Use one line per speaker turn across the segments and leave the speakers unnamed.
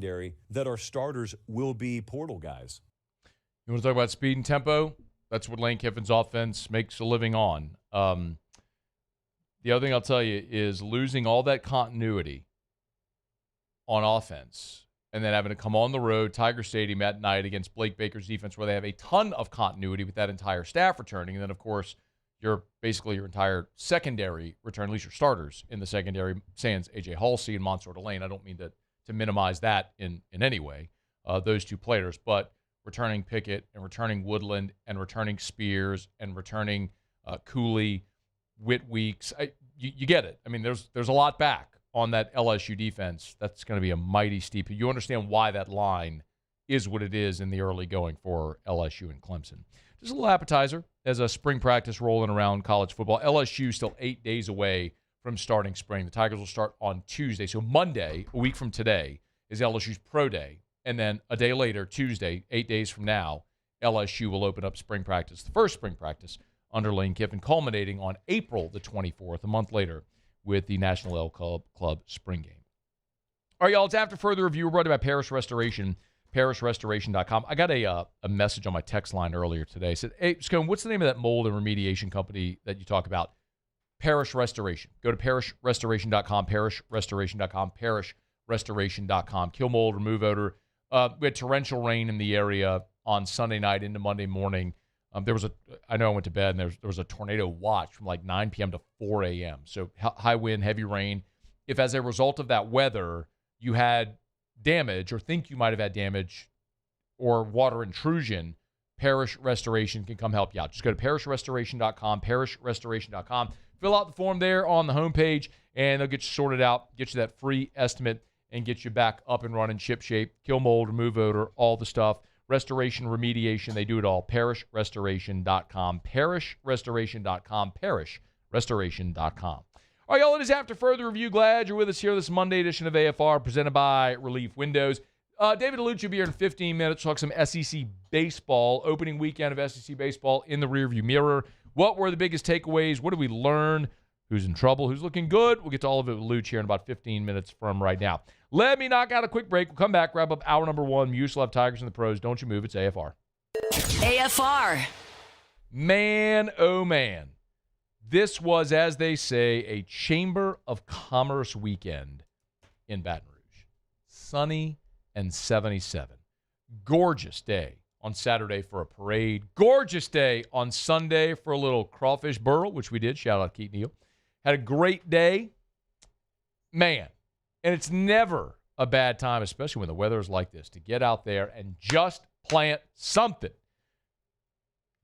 secondary that our starters will be portal guys.
You want to talk about speed and tempo? That's what Lane Kiffin's offense makes a living on. The other thing I'll tell you is losing all that continuity on offense and then having to come on the road, Tiger Stadium at night against Blake Baker's defense where they have a ton of continuity with that entire staff returning. And then, of course, your entire secondary return, at least your starters in the secondary, sans A.J. Halsey and Mansoor Delane. I don't mean to minimize that in any way, those two players. But returning Pickett and returning Woodland and returning Spears and returning Cooley, Whit Weeks, you get it. I mean, there's a lot back on that LSU defense. That's going to be a mighty steep. You understand why that line is what it is in the early going for LSU and Clemson. Just a little appetizer as a spring practice rolling around college football. LSU still 8 days away from starting spring. The Tigers will start on Tuesday. So Monday, a week from today, is LSU's pro day. And then a day later, Tuesday, 8 days from now, LSU will open up spring practice, the first spring practice under Lane Kiffin, culminating on April the 24th, a month later, with the National L Club spring game. All right, y'all, it's After Further Review. We're brought to you by Parish Restoration, parishrestoration.com. I got a message on my text line earlier today. It said, hey, Scone, what's the name of that mold and remediation company that you talk about? Parish Restoration. Go to parishrestoration.com, parishrestoration.com, parishrestoration.com. Kill mold, remove odor. We had torrential rain in the area on Sunday night into Monday morning. I know I went to bed, and there was a tornado watch from like 9 p.m. to 4 a.m. So high wind, heavy rain. If as a result of that weather, you had damage or think you might have had damage or water intrusion, Parish Restoration can come help you out. Just go to parishrestoration.com, parishrestoration.com. Fill out the form there on the homepage, and they'll get you sorted out, get you that free estimate, and get you back up and running, ship shape, kill mold, remove odor, all the stuff. Restoration, remediation, they do it all. Parishrestoration.com, parishrestoration.com, parishrestoration.com. All right, y'all, it is After Further Review. Glad you're with us here this Monday edition of AFR, presented by Relief Windows. David DeLucci will be here in 15 minutes. Talk some SEC baseball, opening weekend of SEC baseball in the rearview mirror. What were the biggest takeaways? What did we learn? Who's in trouble? Who's looking good? We'll get to all of it with Luch here in about 15 minutes from right now. Let me knock out a quick break. We'll come back, wrap up hour number one. You still have Tigers and the Pros. Don't you move. It's AFR.
AFR.
Man, oh man. This was, as they say, a Chamber of Commerce weekend in Baton Rouge. Sunny and 77. Gorgeous day on Saturday for a parade. Gorgeous day on Sunday for a little crawfish burl, which we did. Shout out to Keith Neal. Had a great day. Man, and it's never a bad time, especially when the weather is like this, to get out there and just plant something.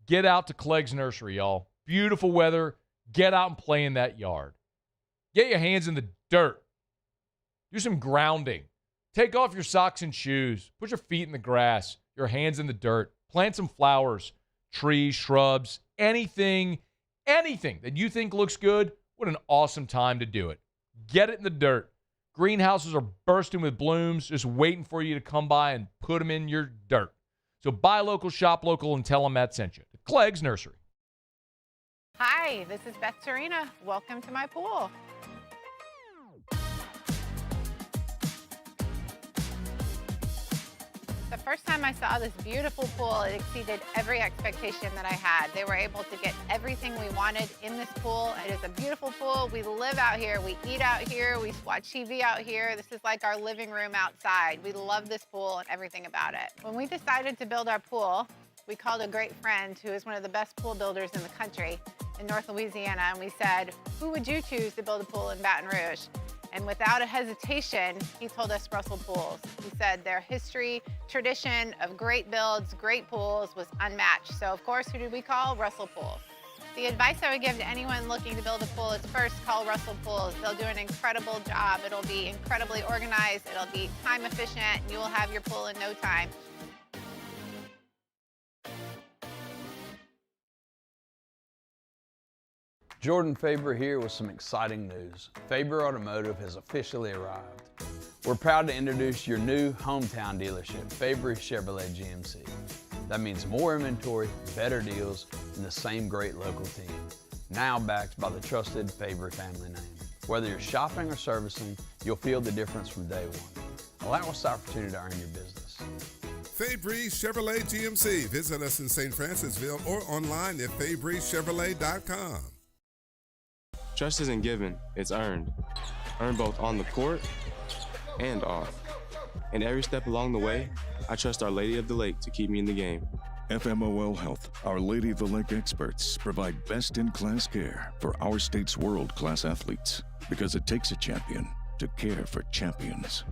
Get out to Clegg's Nursery, y'all. Beautiful weather. Get out and play in that yard. Get your hands in the dirt. Do some grounding. Take off your socks and shoes. Put your feet in the grass, your hands in the dirt. Plant some flowers, trees, shrubs, anything that you think looks good. What an awesome time to do it. Get it in the dirt. Greenhouses are bursting with blooms, just waiting for you to come by and put them in your dirt. So buy local, shop local, and tell them Matt sent you. Clegg's Nursery.
Hi, this is Beth Serena. Welcome to my pool. The first time I saw this beautiful pool, it exceeded every expectation that I had. They were able to get everything we wanted in this pool. It is a beautiful pool. We live out here. We eat out here. We watch TV out here. This is like our living room outside. We love this pool and everything about it. When we decided to build our pool, we called a great friend who is one of the best pool builders in the country in North Louisiana, and we said, who would you choose to build a pool in Baton Rouge? And without a hesitation, he told us Russell Pools. He said their history, tradition of great builds, great pools was unmatched. So of course, who did we call? Russell Pools. The advice I would give to anyone looking to build a pool is first call Russell Pools. They'll do an incredible job. It'll be incredibly organized. It'll be time efficient, and you will have your pool in no time.
Jordan Faber here with some exciting news. Faber Automotive has officially arrived. We're proud to introduce your new hometown dealership, Faber Chevrolet GMC. That means more inventory, better deals, and the same great local team. Now backed by the trusted Faber family name. Whether you're shopping or servicing, you'll feel the difference from day one. Allow us the opportunity to earn your business.
Fabry Chevrolet GMC. Visit us in St. Francisville or online at FabryChevrolet.com.
Trust isn't given, it's earned. Earned both on the court and off. And every step along the way, I trust Our Lady of the Lake to keep me in the game.
FMOL Health, Our Lady of the Lake experts provide best-in-class care for our state's world-class athletes because it takes a champion to care for champions.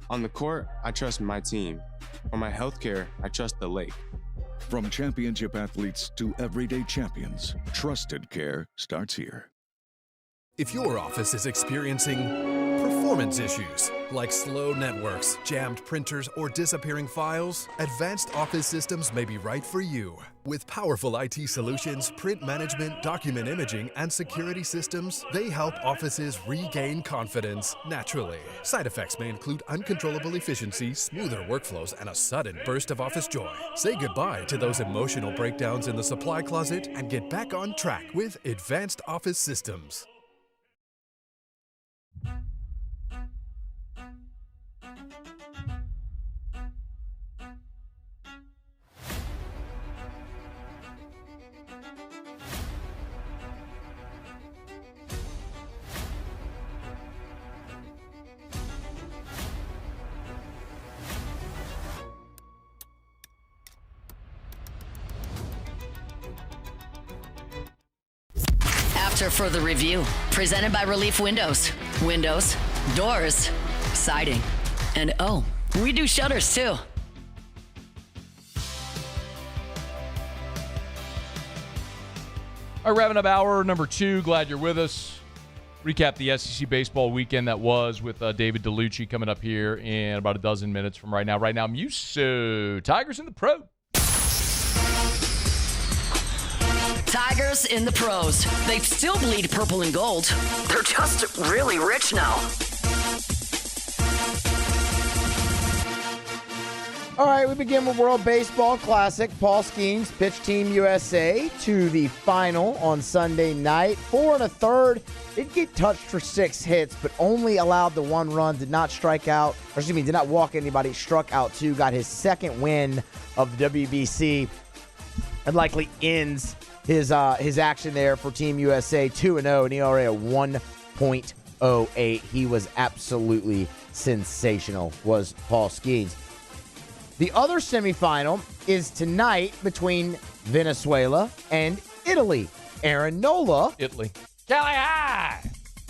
On the court, I trust my team. For my health care, I trust the lake.
From championship athletes to everyday champions, trusted care starts here.
If your office is experiencing performance issues like slow networks, jammed printers, or disappearing files, Advanced Office Systems may be right for you. With powerful IT solutions, print management, document imaging, and security systems, they help offices regain confidence naturally. Side effects may include uncontrollable efficiency, smoother workflows, and a sudden burst of office joy. Say goodbye to those emotional breakdowns in the supply closet and get back on track with Advanced Office Systems.
After further review, presented by Relief Windows. Windows, doors, siding, and oh, we do shutters too.
All right, wrapping up hour number 2. Glad you're with us. Recap the SEC baseball weekend that was with David DeLucci coming up here in about a dozen minutes from right now. Right now, Muso. Tigers in the Pro.
Tigers in the pros. They still bleed purple and gold. They're just really rich now.
All right, we begin with World Baseball Classic. Paul Skeens pitched Team USA to the final on Sunday night. 4 1/3. Did get touched for 6 hits, but only allowed the 1 run. Did not strike out, or excuse me, did not walk anybody. Struck out 2. Got his second win of the WBC, and likely ends his action there for Team USA. 2-0, and ERA at 1.08. He was absolutely sensational, was Paul Skeens. The other semifinal is tonight between Venezuela and Italy. Aaron Nola
Italy. Cali High.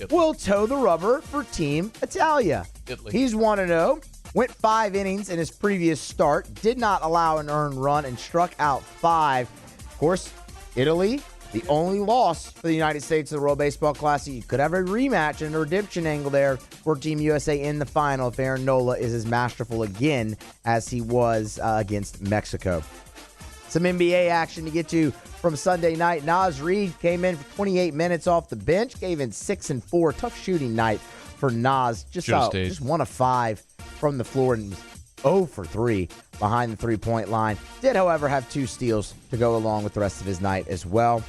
will toe the rubber for Team Italia.
Italy.
He's 1-0, went 5 innings in his previous start, did not allow an earned run, and struck out 5. Of course, Italy, the only loss for the United States in the World Baseball Classic. You could have a rematch and a redemption angle there for Team USA in the final if Aaron Nola is as masterful again as he was against Mexico. Some NBA action to get to from Sunday night. Naz Reid came in for 28 minutes off the bench, gave in 6 and 4. Tough shooting night for Naz. Just 1 of 5 from the floor and 0 for 3 behind the three-point line. Did, however, have 2 steals to go along with the rest of his night as well.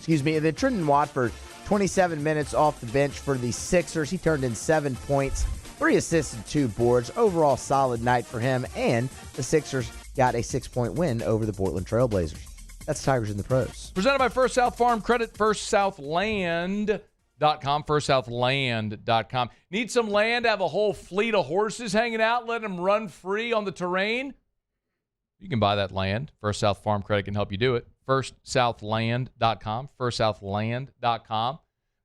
And then Trenton Watford, 27 minutes off the bench for the Sixers. He turned in 7 points, 3 assists, and 2 boards. Overall, solid night for him, and the Sixers got a 6-point win over the Portland Trailblazers. That's Tigers in the Pros.
Presented by First South Farm Credit, FirstSouthLand.com, FirstSouthLand.com. Need some land, have a whole fleet of horses hanging out, let them run free on the terrain? You can buy that land. First South Farm Credit can help you do it. FirstSouthLand.com, FirstSouthLand.com.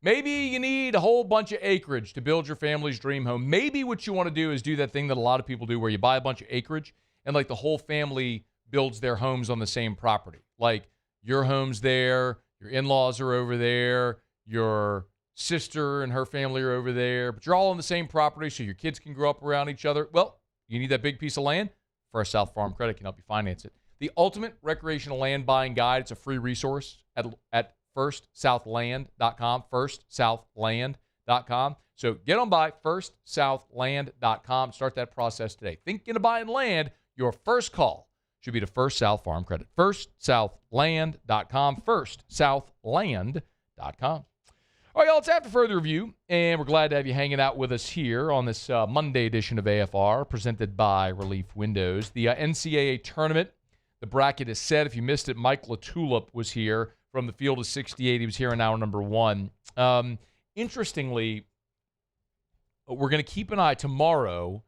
Maybe you need a whole bunch of acreage to build your family's dream home. Maybe what you want to do is do that thing that a lot of people do where you buy a bunch of acreage and like the whole family builds their homes on the same property. Like your home's there, your in-laws are over there, your sister and her family are over there, but you're all on the same property so your kids can grow up around each other. Well, you need that big piece of land? First South Farm Credit can help you finance it. The ultimate recreational land buying guide. It's a free resource at FirstSouthLand.com, FirstSouthLand.com. So get on by FirstSouthLand.com. Start that process today. Thinking of buying land? Your first call should be to First South Farm Credit. FirstSouthLand.com, FirstSouthLand.com. All right, y'all, it's After Further Review, and we're glad to have you hanging out with us here on this Monday edition of AFR, presented by Relief Windows. The NCAA Tournament, the bracket is set. If you missed it, Mike LaTulip was here from the field of 68. He was here in hour number 1. Interestingly, we're going to keep an eye tomorrow.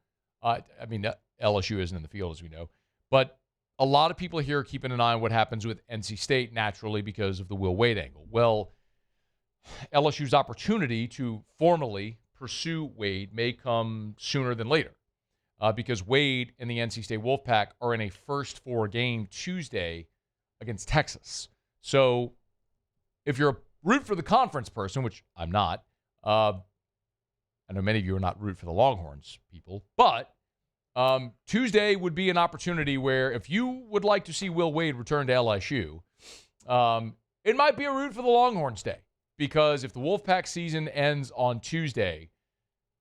LSU isn't in the field, as we know, but a lot of people here are keeping an eye on what happens with NC State, naturally, because of the Will Wade angle. Well, LSU's opportunity to formally pursue Wade may come sooner than later because Wade and the NC State Wolfpack are in a first 4 game Tuesday against Texas. So if you're a root for the conference person, which I'm not, I know many of you are not root for the Longhorns people, but Tuesday would be an opportunity where if you would like to see Will Wade return to LSU, it might be a root for the Longhorns day. Because if the Wolfpack season ends on Tuesday,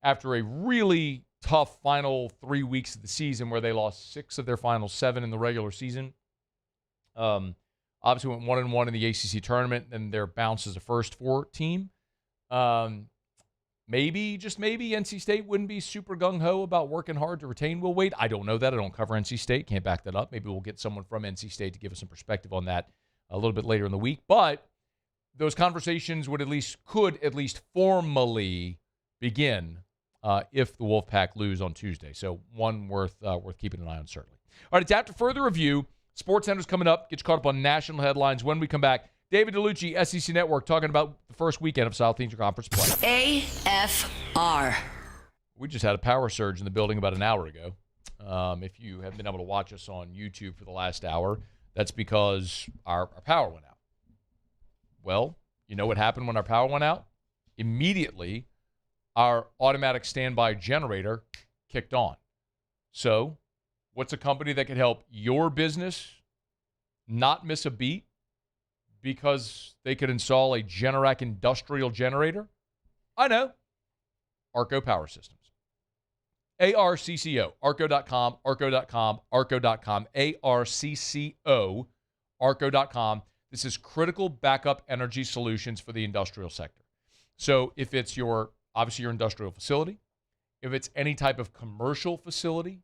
after a really tough final 3 weeks of the season where they lost 6 of their final 7 in the regular season, obviously went 1-1 in the ACC tournament, and they're bounced as a first 4 team, maybe, just maybe, NC State wouldn't be super gung-ho about working hard to retain Will Wade. I don't know that. I don't cover NC State. Can't back that up. Maybe we'll get someone from NC State to give us some perspective on that a little bit later in the week. But those conversations could at least formally begin if the Wolfpack lose on Tuesday. So one worth keeping an eye on, certainly. All right, it's After Further Review. SportsCenter's coming up. Get you caught up on national headlines. When we come back, David DeLucci, SEC Network, talking about the first weekend of Southeastern Conference play.
AFR.
We just had a power surge in the building about an hour ago. If you haven't been able to watch us on YouTube for the last hour, that's because our power went out. Well, you know what happened when our power went out? Immediately, our automatic standby generator kicked on. So, what's a company that could help your business not miss a beat because they could install a Generac industrial generator? I know. Arco Power Systems. ARCCO. Arco.com, Arco.com, Arco.com, ARCCO, Arco.com. This is critical backup energy solutions for the industrial sector. So if it's your industrial facility, if it's any type of commercial facility,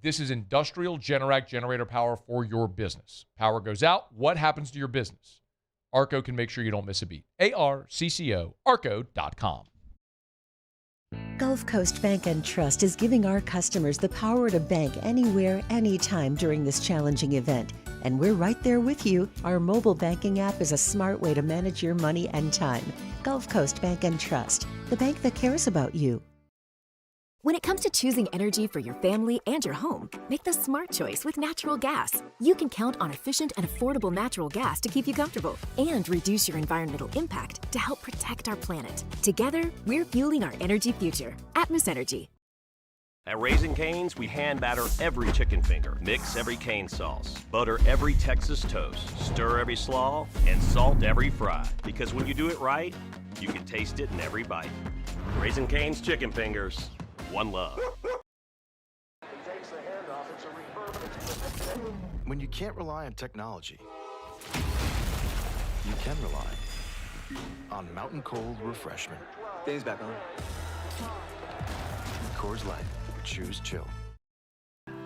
this is industrial Generac generator power for your business. Power goes out. What happens to your business? Arco can make sure you don't miss a beat. ARCCO, Arco.com.
Gulf Coast Bank and Trust is giving our customers the power to bank anywhere, anytime during this challenging event. And we're right there with you. Our mobile banking app is a smart way to manage your money and time. Gulf Coast Bank and Trust, the bank that cares about you.
When it comes to choosing energy for your family and your home, make the smart choice with natural gas. You can count on efficient and affordable natural gas to keep you comfortable and reduce your environmental impact to help protect our planet. Together, we're fueling our energy future. Atmos Energy.
At Raising Cane's, we hand batter every chicken finger, mix every cane sauce, butter every Texas toast, stir every slaw, and salt every fry. Because when you do it right, you can taste it in every bite. Raising Cane's chicken fingers. One love.
When you can't rely on technology, you can rely on Mountain Cold Refreshment.
Dave's back on.
Coors Light. Choose chill.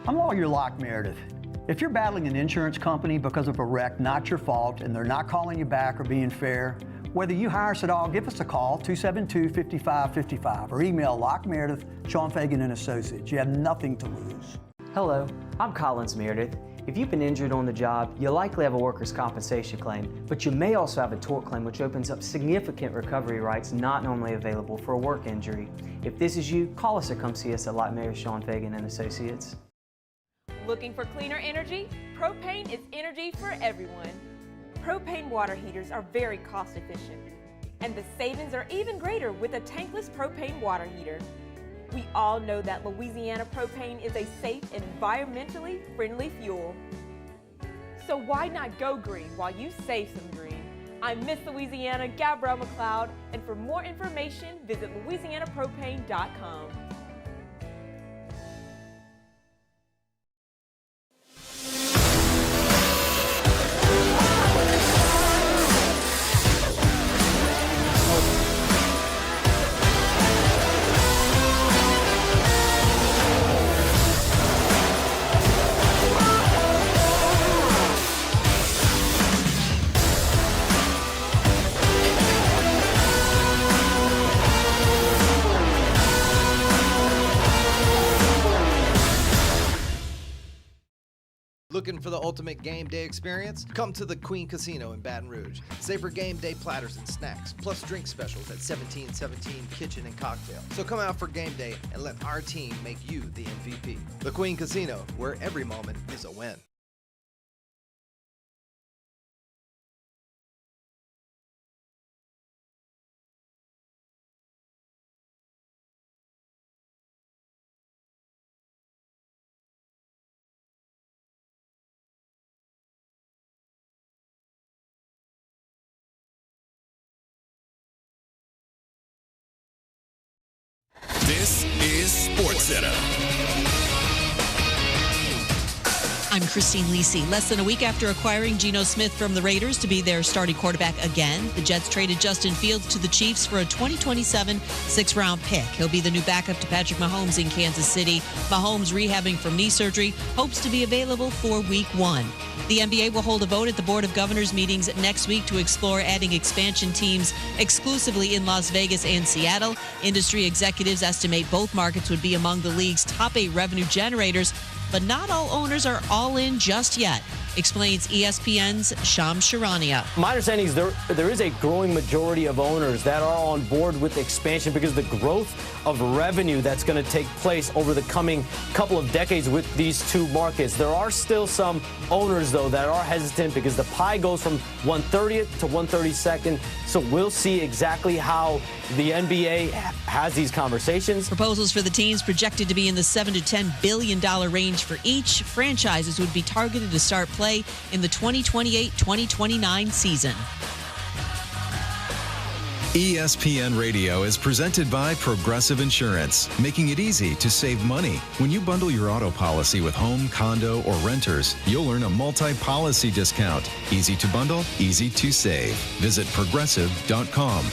I'm Lawyer Locke Meredith. If you're battling an insurance company because of a wreck not your fault and they're not calling you back or being fair, whether you hire us at all, give us a call, 272-5555, or email Locke Meredith, Sean Fagan and Associates. You have nothing to lose.
Hello, I'm Collins Meredith. If you've been injured on the job, you likely have a workers' compensation claim, but you may also have a tort claim, which opens up significant recovery rights not normally available for a work injury. If this is you, call us or come see us at Locke Meredith, Sean Fagan and Associates.
Looking for cleaner energy? Propane is energy for everyone. Propane water heaters are very cost efficient, and the savings are even greater with a tankless propane water heater. We all know that Louisiana propane is a safe and environmentally friendly fuel. So why not go green while you save some green? I'm Miss Louisiana, Gabrielle McLeod, and for more information, visit louisianapropane.com.
Looking for the ultimate game day experience? Come to the Queen Casino in Baton Rouge. Savor game day platters and snacks, plus drink specials at 1717 Kitchen and Cocktail. So come out for game day and let our team make you the MVP. The Queen Casino, where every moment is a win.
This is SportsCenter.
I'm Christine Lisi. Less than a week after acquiring Geno Smith from the Raiders to be their starting quarterback again, the Jets traded Justin Fields to the Chiefs for a 2027 sixth-round pick. He'll be the new backup to Patrick Mahomes in Kansas City. Mahomes, rehabbing from knee surgery, hopes to be available for Week 1. The NBA will hold a vote at the Board of Governors meetings next week to explore adding expansion teams exclusively in Las Vegas and Seattle. Industry executives estimate both markets would be among the league's top 8 revenue generators, but not all owners are all in just yet, explains ESPN's Shams Charania.
My understanding is there is a growing majority of owners that are on board with expansion because the growth of revenue that's going to take place over the coming couple of decades with these two markets. There are still some owners, though, that are hesitant because the pie goes from 1/30th to 1/32nd. So we'll see exactly how the NBA has these conversations.
Proposals for the teams projected to be in the $7 to $10 billion range for each. Franchises would be targeted to start play in the 2028-2029 season.
ESPN Radio is presented by Progressive Insurance, making it easy to save money. When you bundle your auto policy with home, condo, or renters, you'll earn a multi-policy discount. Easy to bundle, easy to save. Visit Progressive.com.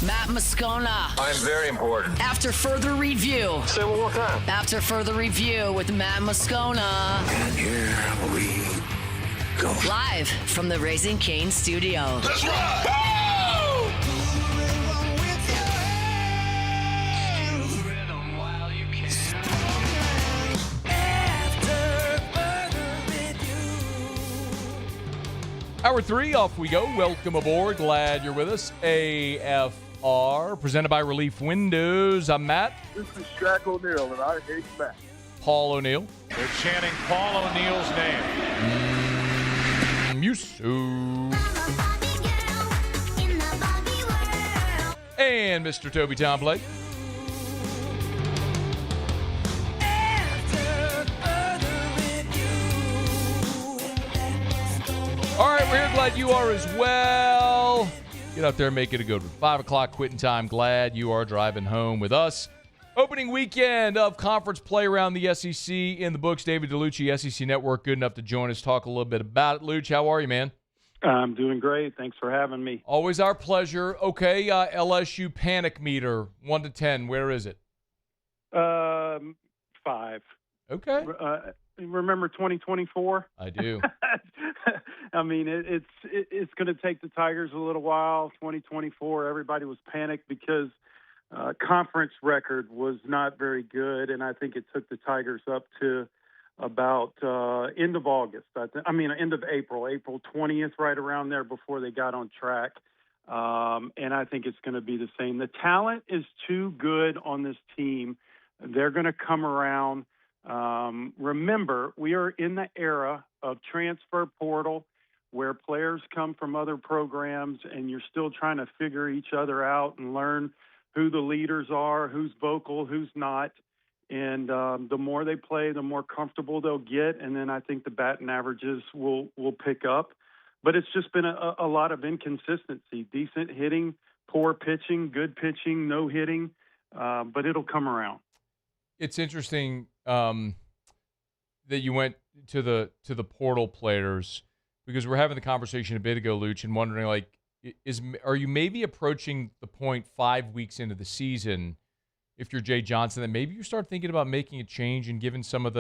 Matt Moscona.
I'm very important.
After further review.
Say it one more time.
After further review with Matt Moscona.
And here we go.
Live from the Raising Cane studio.
That's right.
Hour 3, off we go. Welcome aboard. Glad you're with us. AFR, presented by Relief Windows. I'm Matt.
This is Shaq O'Neal, and I hate Matt.
Paul O'Neal.
They're chanting Paul O'Neal's name.
Musu. And Mr. Toby Tomplay. All right, we're here. Glad you are as well. Get out there and make it a good one. 5 o'clock quitting time. Glad you are driving home with us. Opening weekend of conference play around the SEC in the books. David DeLucci, SEC Network, good enough to join us, talk a little bit about it. Luch, how are you, man?
I'm doing great. Thanks for having me.
Always our pleasure. Okay, LSU panic meter, 1 to 10. Where is it?
5.
Okay.
Remember 2024?
I do.
I mean, it's going to take the Tigers a little while. 2024, everybody was panicked because conference record was not very good, and I think it took the Tigers up to about end of August. End of April 20th, right around there before they got on track. And I think it's going to be the same. The talent is too good on this team. They're going to come around. Remember, we are in the era of transfer portal where players come from other programs and you're still trying to figure each other out and learn who the leaders are, who's vocal, who's not. And the more they play, the more comfortable they'll get. And then I think the batting averages will pick up. But it's just been a lot of inconsistency, decent hitting, poor pitching, good pitching, no hitting. But it'll come around. It's
interesting that you went to the portal players, because we're having the conversation a bit ago, Luch, and wondering, like, are you maybe approaching the point 5 weeks into the season, if you're Jay Johnson, that maybe you start thinking about making a change and giving some of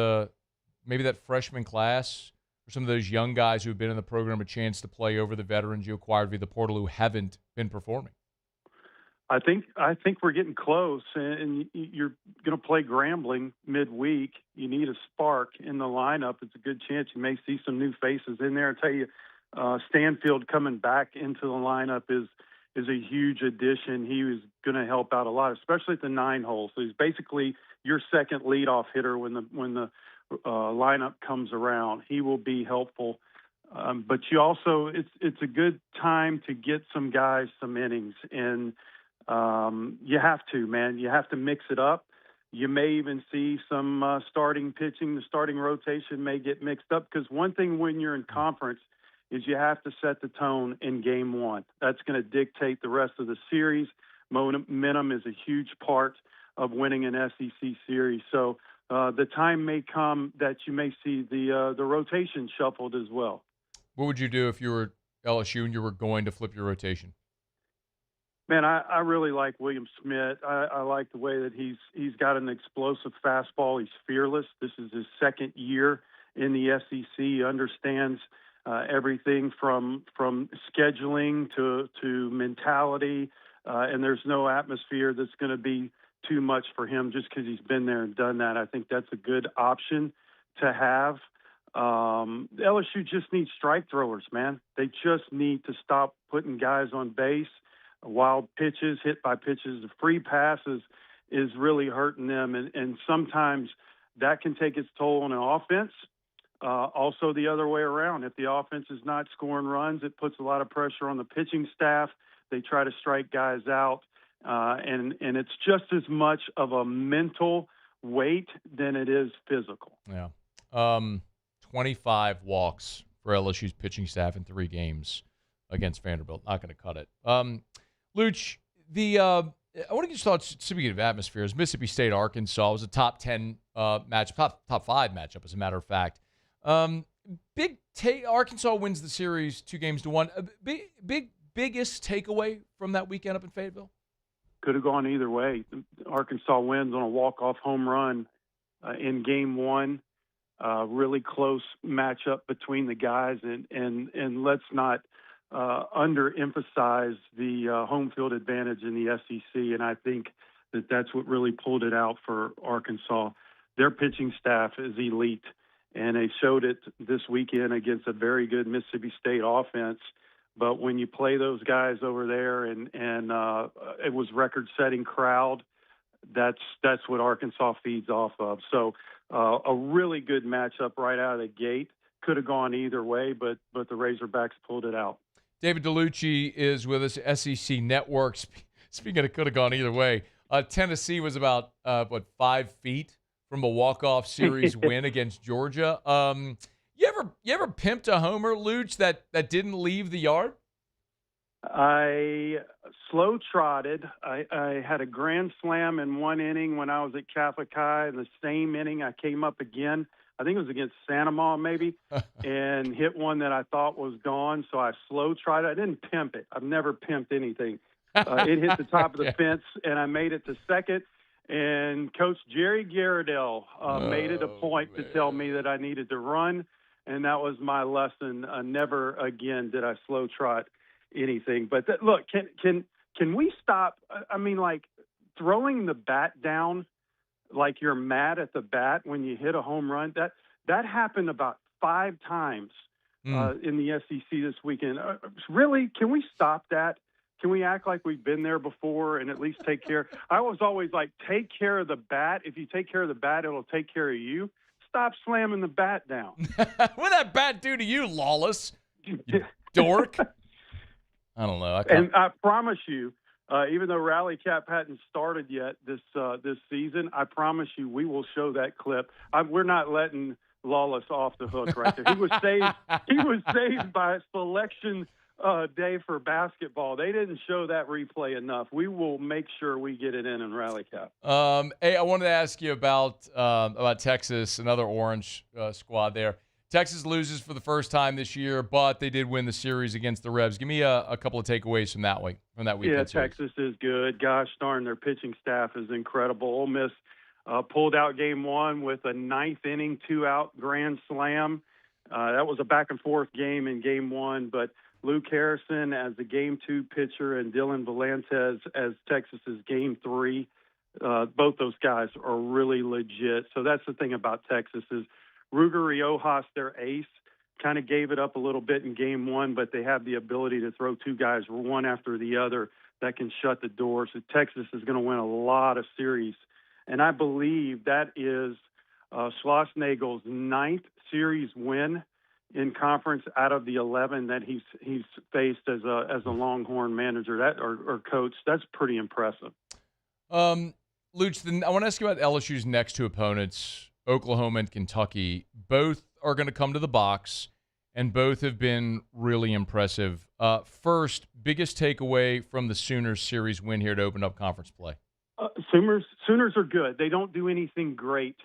maybe that freshman class or some of those young guys who have been in the program a chance to play over the veterans you acquired via the portal who haven't been performing?
I think we're getting close, and you're going to play Grambling midweek. You need a spark in the lineup. It's a good chance you may see some new faces in there. I tell you, Stanfield coming back into the lineup is a huge addition. He was going to help out a lot, especially at the 9-hole. So he's basically your second leadoff hitter when the lineup comes around. He will be helpful. But you also, it's a good time to get some guys some innings, and you have to, man. You have to mix it up. You may even see some starting pitching. The starting rotation may get mixed up, because one thing when you're in conference is you have to set the tone in game one. That's going to dictate the rest of the series. Momentum is a huge part of winning an SEC series. So the time may come that you may see the rotation shuffled as well.
What would you do if you were LSU and you were going to flip your rotation?
Man, I really like William Smith. I like the way that he's got an explosive fastball. He's fearless. This is his second year in the SEC. He understands everything from scheduling to mentality, and there's no atmosphere that's going to be too much for him just because he's been there and done that. I think that's a good option to have. LSU just needs strike throwers, man. They just need to stop putting guys on base. Wild pitches, hit by pitches, the free passes is really hurting them. And sometimes that can take its toll on an offense. Also the other way around. If the offense is not scoring runs, it puts a lot of pressure on the pitching staff. They try to strike guys out. And it's just as much of a mental weight than it is physical.
Yeah. 25 walks for LSU's pitching staff in 3 games against Vanderbilt. Not going to cut it. Luch, I want to get your thoughts, speaking of atmospheres. Mississippi State, Arkansas was a top 10 match, top 5 matchup, as a matter of fact. Arkansas wins the series 2-1. Biggest takeaway from that weekend up in Fayetteville?
Could have gone either way. Arkansas wins on a walk-off home run in game 1. Really close matchup between the guys, and let's not underemphasize the home field advantage in the SEC, and I think that's what really pulled it out for Arkansas. Their pitching staff is elite, and they showed it this weekend against a very good Mississippi State offense. But when you play those guys over there, and it was record-setting crowd, that's what Arkansas feeds off of. So a really good matchup right out of the gate. Could have gone either way, but the Razorbacks pulled it out.
David DeLucci is with us, SEC Network. Speaking of could have gone either way, Tennessee was about 5 feet from a walk-off series win against Georgia. You ever pimped a homer, Luch, that didn't leave the yard?
I slow trotted. I had a grand slam in 1 inning when I was at Catholic High. In the same inning, I came up again. I think it was against Santa Ma maybe, and hit one that I thought was gone. So I slow trotted. I didn't pimp it. I've never pimped anything. It hit the top of the fence, and I made it to second. And Coach Jerry Garridell made it a point to tell me that I needed to run, and that was my lesson. Never again did I slow trot anything. But look, can we stop? I mean, like throwing the bat down like you're mad at the bat when you hit a home run. That happened about 5 times in the SEC this weekend. Really, can we stop that? Can we act like we've been there before and at least take care? I was always like, take care of the bat. If you take care of the bat, it'll take care of you. Stop slamming the bat down.
What did that bat do to you, Lawless? You dork. I don't know.
And I promise you, even though Rally Cap hadn't started yet this season, I promise you we will show that clip. We're not letting Lawless off the hook right there. He was saved by selection day for basketball. They didn't show that replay enough. We will make sure we get it in Rally Cap.
Hey, I wanted to ask you about Texas, another orange squad there. Texas loses for the first time this year, but they did win the series against the Rebs. Give me a couple of takeaways from that weekend.
Yeah,
series.
Texas is good. Gosh darn, their pitching staff is incredible. Ole Miss pulled out game 1 with a 9th inning, 2-out grand slam. That was a back-and-forth game in game 1, but Luke Harrison as the Game 2 pitcher and Dylan Valantes as Texas's Game 3. Both those guys are really legit. So that's the thing about Texas is Ruger Riojas, their ace, kind of gave it up a little bit in Game 1, but they have the ability to throw two guys one after the other that can shut the door. So Texas is going to win a lot of series. And I believe that is Schlossnagel's 9th series win in conference out of the 11 that he's faced as a Longhorn manager or coach. That's pretty impressive.
Luch, I want to ask you about LSU's next two opponents, Oklahoma and Kentucky. Both are going to come to the box, and both have been really impressive. First, biggest takeaway from the Sooners series win here to open up conference play?
Sooners are good. They don't do anything great,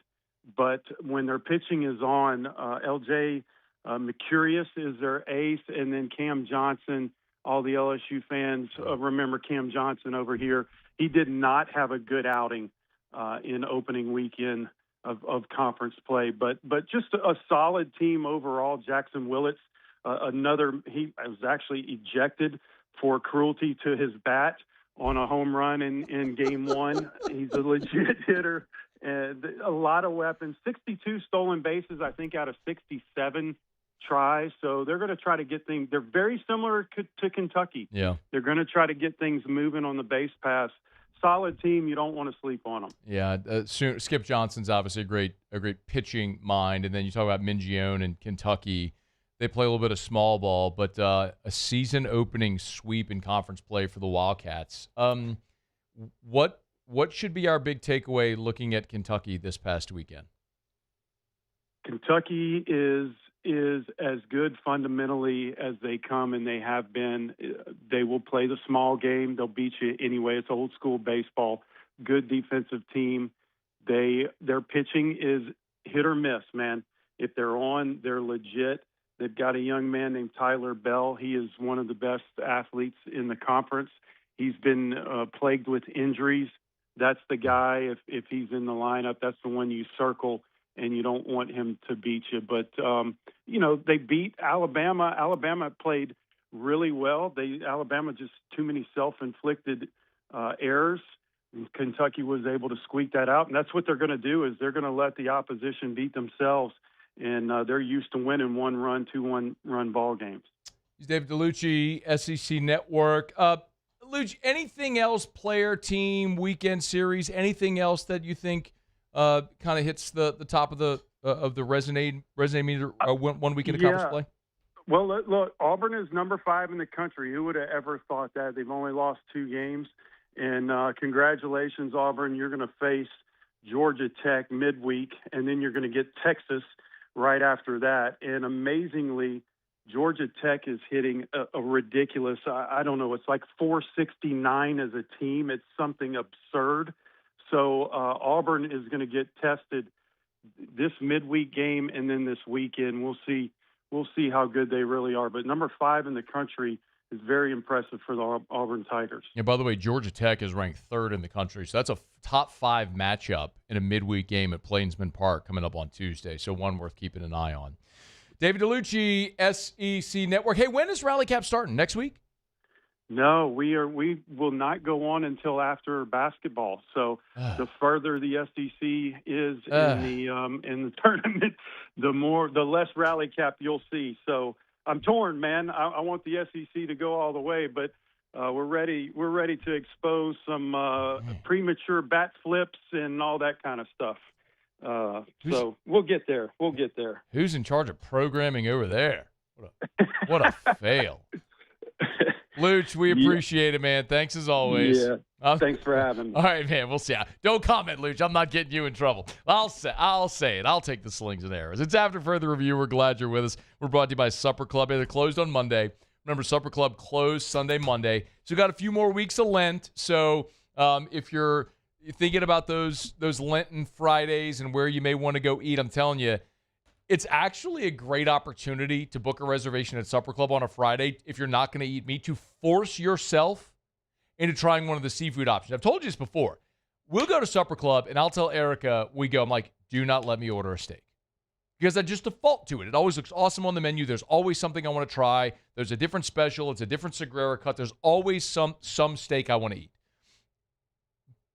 but when their pitching is on, LJ Mercurius is their ace, and then Cam Johnson. All the LSU fans remember Cam Johnson over here. He did not have a good outing in opening weekend of conference play, but just a solid team overall. Jackson Willits, he was actually ejected for cruelty to his bat on a home run in Game 1. He's a legit hitter, and a lot of weapons. 62 stolen bases, I think, out of 67 tries. So they're going to try to get things. They're very similar to Kentucky.
Yeah,
they're going to try to get things moving on the base pass. Solid team. You don't want to sleep on them.
Yeah, Skip Johnson's obviously a great pitching mind, and then you talk about Mingione and Kentucky. They play a little bit of small ball, but a season-opening sweep in conference play for the Wildcats. What should be our big takeaway looking at Kentucky this past weekend?
Kentucky is as good fundamentally as they come, and they have been. They will play the small game. They'll beat you anyway. It's old school baseball. Good defensive team. Their pitching is hit or miss, man. If they're on, they're legit. They've got a young man named Tyler Bell. He is one of the best athletes in the conference. He's been plagued with injuries. That's the guy, if he's in the lineup, that's the one you circle, and you don't want him to beat you. But, they beat Alabama. Alabama played really well. Alabama just too many self-inflicted errors. Kentucky was able to squeak that out, and that's what they're going to do is they're going to let the opposition beat themselves, and they're used to winning 1-run, 2-run ball games.
He's David DeLucci, SEC Network. Luch, anything else, player, team, weekend series, anything else that you think kind of hits the top of the resume meter 1 week in the conference play?
Well, look, Auburn is number 5 in the country. Who would have ever thought that? They've only lost 2 games. And congratulations, Auburn. You're going to face Georgia Tech midweek, and then you're going to get Texas right after that. And amazingly, Georgia Tech is hitting a ridiculous, I don't know, it's like 469 as a team. It's something absurd. So Auburn is going to get tested this midweek game and then this weekend. We'll see how good they really are. But number 5 in the country is very impressive for the Auburn Tigers.
Yeah, by the way, Georgia Tech is ranked 3rd in the country. So that's a top 5 matchup in a midweek game at Plainsman Park coming up on Tuesday. So one worth keeping an eye on. David DeLucci, SEC Network. Hey, when is Rally Cap starting? Next week?
No, we will not go on until after basketball. So the further the SEC is in the tournament, the less Rally Cap you'll see. So I'm torn, man. I want the SEC to go all the way, but we're ready to expose some premature bat flips and all that kind of stuff. So we'll get there.
Who's in charge of programming over there? What a fail. Luch, we appreciate it, man. Thanks as always.
Yeah. Thanks for having me.
All right, man. We'll see. Don't comment, Luch. I'm not getting you in trouble. I'll say it. I'll take the slings and arrows. It's After Further Review. We're glad you're with us. We're brought to you by Supper Club. They're closed on Monday. Remember, Supper Club closed Sunday, Monday. So we've got a few more weeks of Lent. So if you're thinking about those Lenten Fridays and where you may want to go eat, I'm telling you, it's actually a great opportunity to book a reservation at Supper Club on a Friday if you're not going to eat meat, to force yourself into trying one of the seafood options. I've told you this before. We'll go to Supper Club, and I'll tell Erica, I'm like, do not let me order a steak. because I just default to it. It always looks awesome on the menu. There's always something I want to try. There's a different special. It's a different Sagrera cut. There's always some steak I want to eat.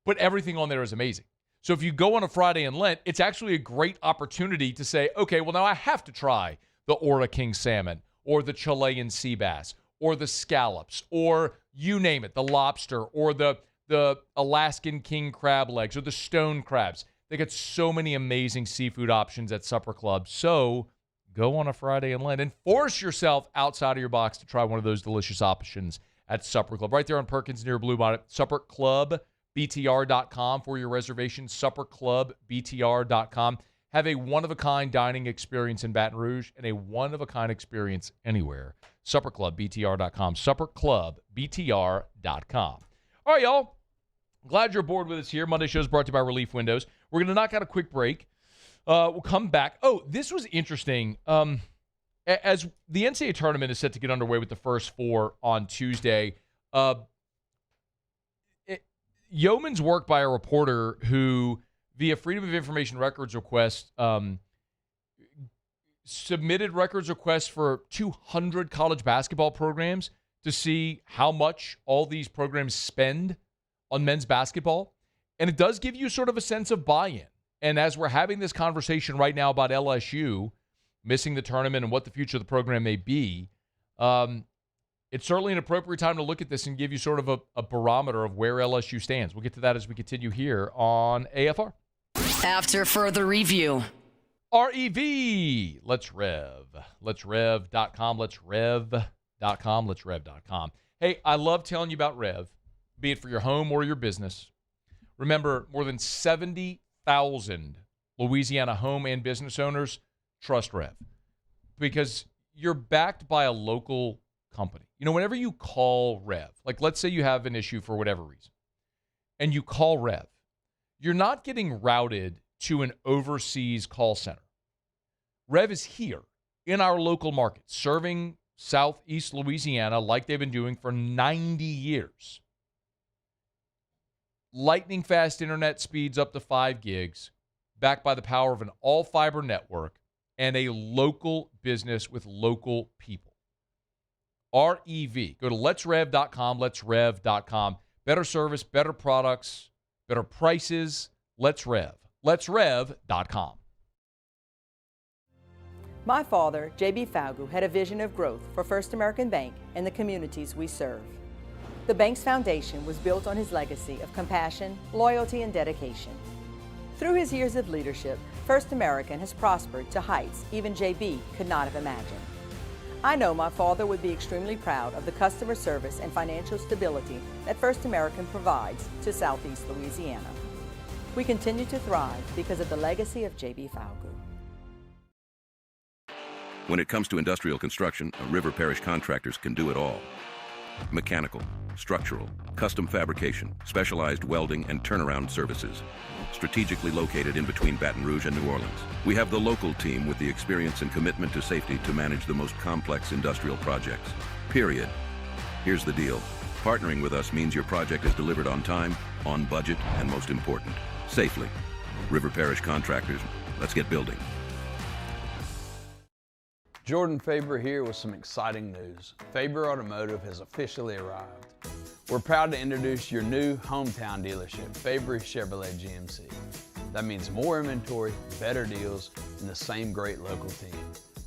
But everything on there is amazing. So if you go on a Friday in Lent, it's actually a great opportunity to say, okay, well, now I have to try the Ora King salmon or the Chilean sea bass or the scallops or you name it, the lobster or the Alaskan king crab legs or the stone crabs. They got so many amazing seafood options at Supper Club. So go on a Friday in Lent and force yourself outside of your box to try one of those delicious options at Supper Club. Right there on Perkins near Bluebonnet. SupperClubBTR.com for your reservation. SupperClubBTR.com. Have a one-of-a-kind dining experience in Baton Rouge and a one-of-a-kind experience anywhere. SupperClubBTR.com. SupperClubBTR.com. All right, y'all. Glad you're aboard with us here. Monday show is brought to you by Relief Windows. We're going to knock out a quick break. We'll come back. Oh, this was interesting. As the NCAA Tournament is set to get underway with the first four on Tuesday, yeoman's work by a reporter who, via Freedom of Information records request, submitted records requests for 200 college basketball programs to see how much all these programs spend on men's basketball. And it does give you sort of a sense of buy-in. And as we're having this conversation right now about LSU missing the tournament and what the future of the program may be, it's certainly an appropriate time to look at this and give you sort of a barometer of where LSU stands. We'll get to that as we continue here on AFR.
After further review.
REV. Let's Rev. Let's Rev.com. Let's Rev.com. Let's Rev.com. Hey, I love telling you about Rev, be it for your home or your business. Remember, more than 70,000 Louisiana home and business owners trust Rev because you're backed by a local company. You know, whenever you call Rev, like let's say you have an issue for whatever reason, and you call Rev, you're not getting routed to an overseas call center. Rev is here in our local market, serving Southeast Louisiana like they've been doing for 90 years. Lightning fast internet speeds up to 5 gigs, backed by the power of an all-fiber network and a local business with local people. REV. Go to letsrev.com, letsrev.com. Better service, better products, better prices. Let's Rev. Letsrev.com.
My father, J.B. Falgu, had a vision of growth for First American Bank and the communities we serve. The bank's foundation was built on his legacy of compassion, loyalty, and dedication. Through his years of leadership, First American has prospered to heights even J.B. could not have imagined. I know my father would be extremely proud of the customer service and financial stability that First American provides to Southeast Louisiana. We continue to thrive because of the legacy of J.B. Falgu.
When it comes to industrial construction, River Parish Contractors can do it all. Mechanical, structural, custom fabrication, specialized welding, and turnaround services. Strategically located in between Baton Rouge and New Orleans, we have the local team with the experience and commitment to safety to manage the most complex industrial projects. Period. Here's the deal. Partnering with us means your project is delivered on time, on budget, and most important, safely. River Parish Contractors, let's get building.
Jordan Faber here with some exciting news. Faber Automotive has officially arrived. We're proud to introduce your new hometown dealership, Faber Chevrolet GMC. That means more inventory, better deals, and the same great local team.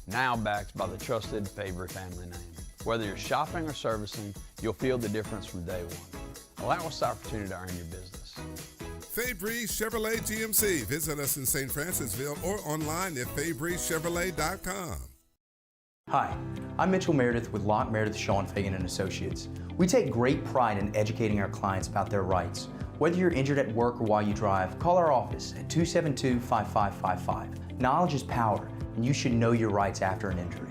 Now backed by the trusted Faber family name. Whether you're shopping or servicing, you'll feel the difference from day one. Allow us the opportunity to earn your business.
Fabry Chevrolet GMC. Visit us in St. Francisville or online at FabryChevrolet.com.
Hi, I'm Mitchell Meredith with Locke Meredith, Sean Fagan & Associates. We take great pride in educating our clients about their rights. Whether you're injured at work or while you drive, call our office at 272-5555. Knowledge is power, and you should know your rights after an injury.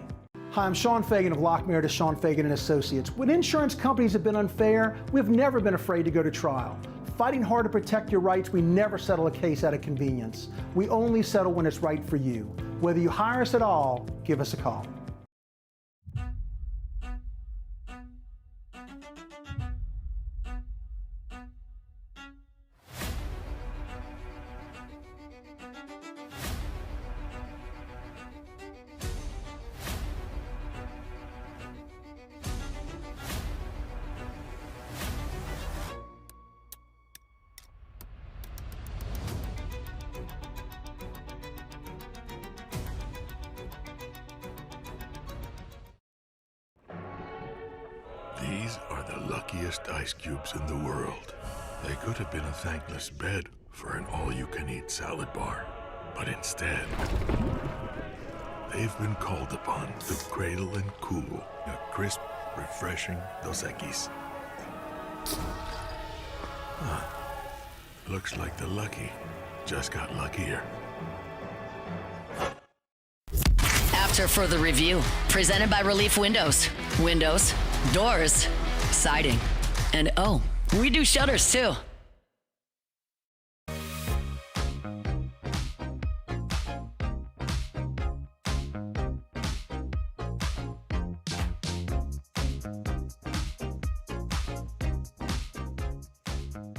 Hi, I'm Sean Fagan of Locke Meredith, Sean Fagan & Associates. When insurance companies have been unfair, we've never been afraid to go to trial. Fighting hard to protect your rights, we never settle a case out of convenience. We only settle when it's right for you. Whether you hire us at all, give us a call.
These are the luckiest ice cubes in the world. They could have been a thankless bed for an all-you-can-eat salad bar. But instead, they've been called upon to cradle and cool a crisp, refreshing Dos Equis. Looks like the lucky just got luckier.
After further review, presented by Relief Windows. Windows, doors, siding, and oh, we do shutters too.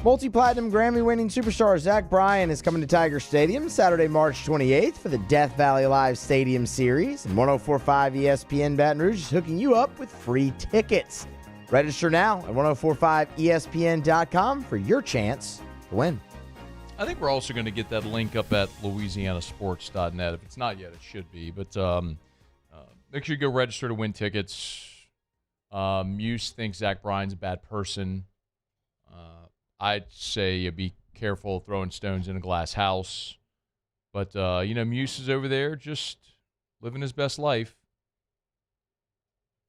Multi-platinum Grammy-winning superstar Zach Bryan is coming to Tiger Stadium Saturday, March 28th for the Death Valley Live Stadium Series. And 104.5 ESPN Baton Rouge is hooking you up with free tickets. Register now at 1045ESPN.com for your chance to win.
I think we're also going to get that link up at LouisianaSports.net. If it's not yet, it should be. But make sure you go register to win tickets. Muse thinks Zach Bryan's a bad person. I'd say you be careful throwing stones in a glass house. But, Muse is over there just living his best life.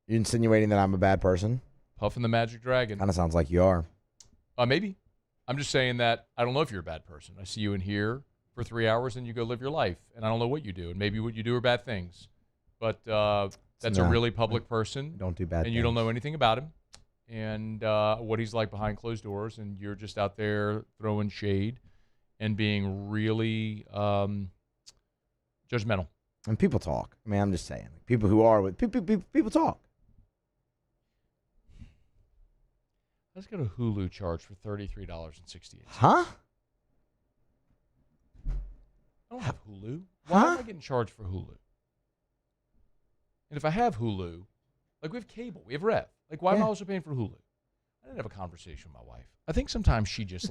You insinuating that I'm a bad person?
Puffing the Magic Dragon.
Kind of sounds like you are.
Maybe. I'm just saying that I don't know if you're a bad person. I see you in here for 3 hours and you go live your life. And I don't know what you do. And maybe what you do are bad things. But that's a really public person.
Don't do bad things.
And you don't know anything about him. And what he's like behind closed doors, and you're just out there throwing shade and being really judgmental.
And people talk. I mean, I'm just saying. People who are with people talk.
Let's get a Hulu charge for $33.68.
Huh?
I don't have Hulu. Why am I getting charged for Hulu? And if I have Hulu, like we have cable, we have Rev. Like, why am I also paying for Hulu? I didn't have a conversation with my wife. I think sometimes she just,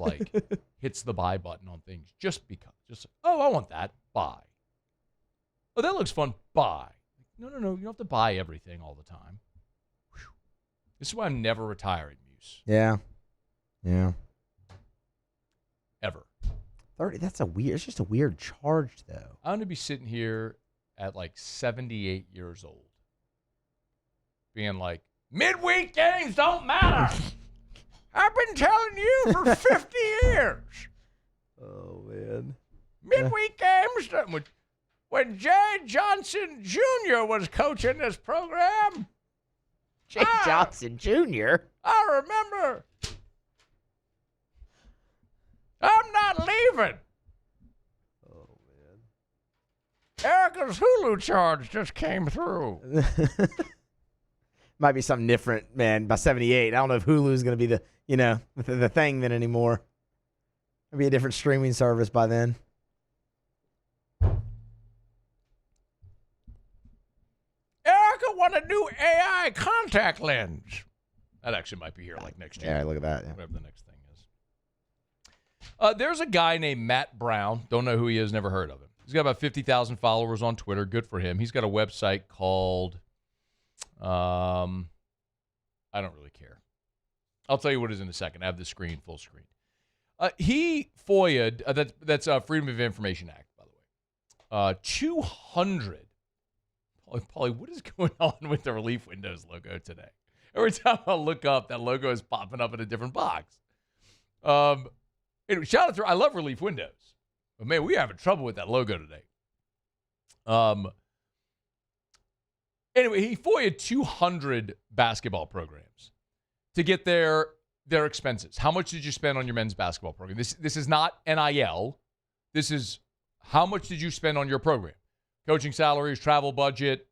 hits the buy button on things just because. Oh, I want that. Buy. Oh, that looks fun. Buy. No. You don't have to buy everything all the time. Whew. This is why I'm never retiring, Muse.
Yeah.
Ever.
30, it's just a weird charge, though.
I'm going to be sitting here at, 78 years old. Being like, midweek games don't matter. I've been telling you for 50 years.
Oh, man.
Midweek games. When Jay Johnson Jr. was coaching this program.
Jay Johnson Jr.?
I remember. I'm not leaving.
Oh, man.
Erica's Hulu charge just came through.
Might be something different, man. By 78, I don't know if Hulu is going to be the thing then anymore. Maybe a different streaming service by then.
Erica want a new AI contact lens. That actually might be here next year.
Yeah, look at that. Yeah.
Whatever the next thing is. There's a guy named Matt Brown. Don't know who he is. Never heard of him. He's got about 50,000 followers on Twitter. Good for him. He's got a website called... I don't really care. I'll tell you what it is in a second. I have the screen, full screen. He FOIA'd, that's Freedom of Information Act, by the way. 200. Paulie, what is going on with the Relief Windows logo today? Every time I look up, that logo is popping up in a different box. Anyway, shout out to, I love Relief Windows. But man, we're having trouble with that logo today. Anyway, he FOIA'd 200 basketball programs to get their expenses. How much did you spend on your men's basketball program? This is not NIL. This is how much did you spend on your program? Coaching salaries, travel budget,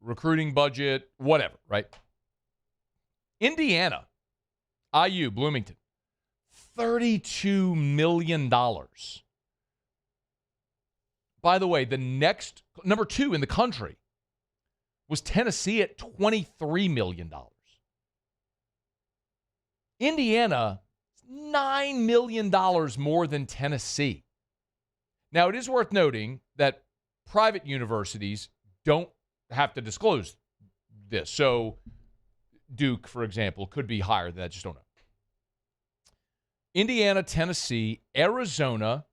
recruiting budget, whatever, right? Indiana, IU, Bloomington, $32 million. By the way, the next, number 2 in the country was Tennessee at $23 million. Indiana, $9 million more than Tennessee. Now, it is worth noting that private universities don't have to disclose this. So Duke, for example, could be higher than that. Just don't know. Indiana, Tennessee, Arizona,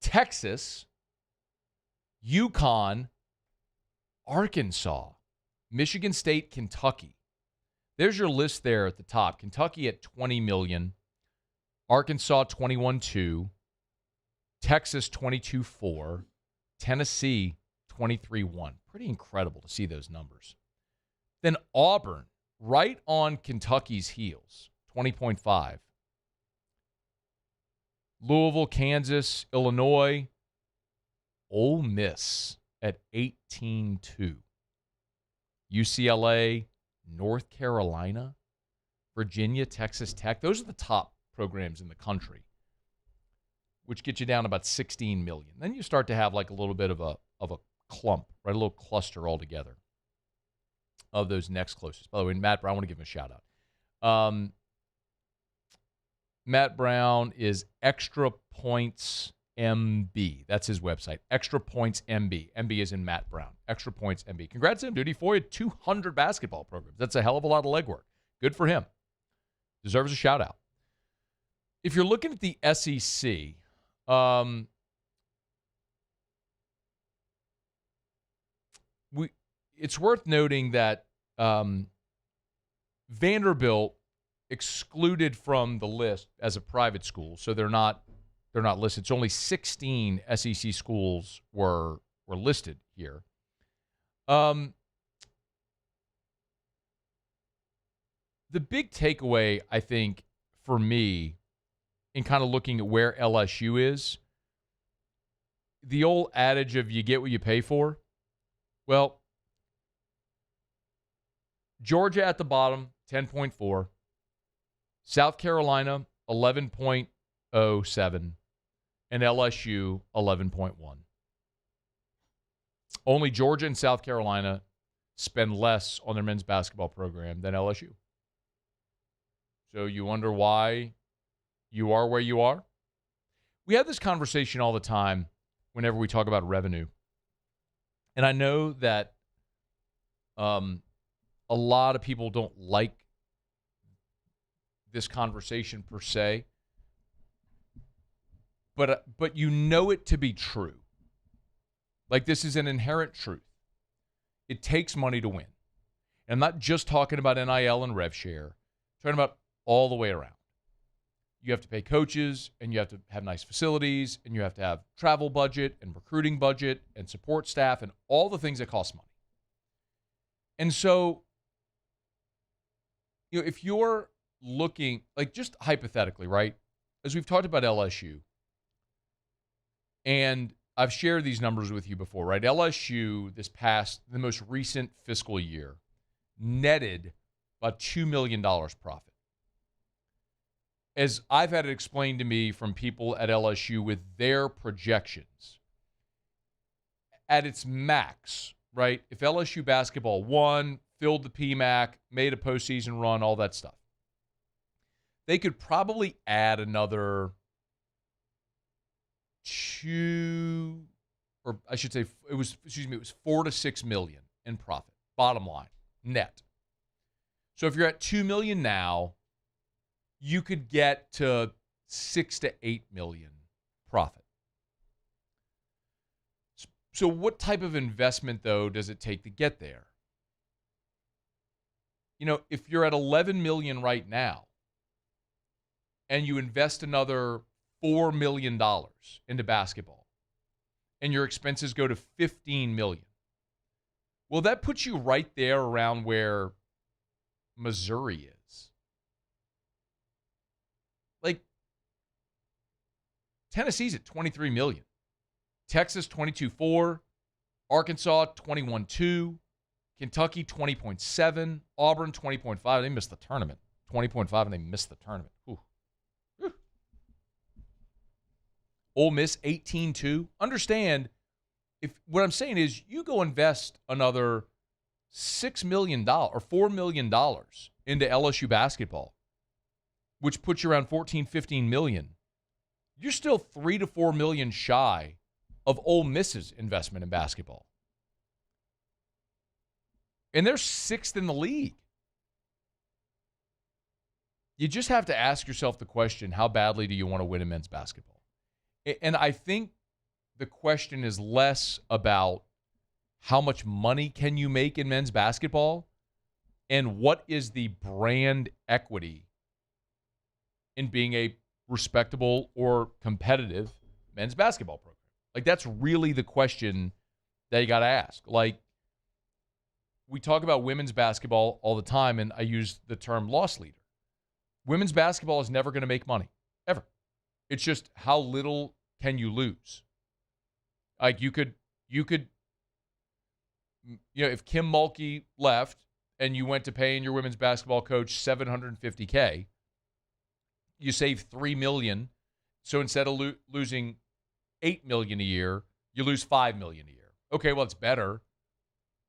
Texas, UConn, Arkansas, Michigan State, Kentucky. There's your list there at the top. Kentucky at $20 million, Arkansas 21.2, Texas 22.4, Tennessee 23.1. Pretty incredible to see those numbers. Then Auburn, right on Kentucky's heels, 20.5. Louisville, Kansas, Illinois, Ole Miss at 18.2. UCLA, North Carolina, Virginia, Texas Tech. Those are the top programs in the country, which get you down about 16 million. Then you start to have like a little bit of a clump, right? A little cluster altogether of those next closest. By the way, Matt Brown, I want to give him a shout out. Matt Brown is Extra Points MB. That's his website. Extra Points MB. MB is in Matt Brown. Extra Points MB. Congrats to him, dude. He foiled 200 basketball programs. That's a hell of a lot of legwork. Good for him. Deserves a shout out. If you're looking at the SEC, it's worth noting that Vanderbilt excluded from the list as a private school, so they're not listed. So only 16 SEC schools were listed here. The big takeaway, I think, for me, in kind of looking at where LSU is, the old adage of you get what you pay for. Well, Georgia at the bottom, 10.4. South Carolina, 11.07. And LSU, 11.1. Only Georgia and South Carolina spend less on their men's basketball program than LSU. So you wonder why you are where you are? We have this conversation all the time whenever we talk about revenue. And I know that a lot of people don't like this conversation per se, but you know it to be true. Like, this is an inherent truth. It takes money to win. And I'm not just talking about NIL and rev share. I'm talking about all the way around. You have to pay coaches, and you have to have nice facilities, and you have to have travel budget and recruiting budget and support staff and all the things that cost money. And so, if you're looking, like, just hypothetically, right, as we've talked about LSU, and I've shared these numbers with you before, right? LSU the most recent fiscal year, netted about $2 million profit. As I've had it explained to me from people at LSU with their projections, at its max, right? If LSU basketball won, filled the PMAC, made a postseason run, all that stuff, they could probably add another it was 4 to 6 million in profit, bottom line, net. So if you're at 2 million now, you could get to 6 to 8 million profit. So what type of investment, though, does it take to get there? If you're at 11 million right now and you invest another $4 million into basketball and your expenses go to 15 million, well, that puts you right there around where Missouri is. Like, Tennessee's at 23 million. Texas, 22.4. Arkansas, 21.2. Kentucky, 20.7. Auburn, 20.5. They missed the tournament. 20.5, and they missed the tournament. Ooh. Ole Miss, 18.2. Understand, what I'm saying is you go invest another $6 million or $4 million into LSU basketball, which puts you around 14, 15 million. You're still 3 to 4 million shy of Ole Miss's investment in basketball. And they're 6th in the league. you just have to ask yourself the question, how badly do you want to win in men's basketball? And I think the question is less about how much money can you make in men's basketball and what is the brand equity in being a respectable or competitive men's basketball program. Like, that's really the question that you got to ask. Like, we talk about women's basketball all the time, and I use the term loss leader. Women's basketball is never going to make money, ever. It's just how little can you lose? Like, you could, if Kim Mulkey left and you went to paying your women's basketball coach $750K, you save $3 million. So instead of losing $8 million a year, you lose $5 million a year. Okay, well, it's better,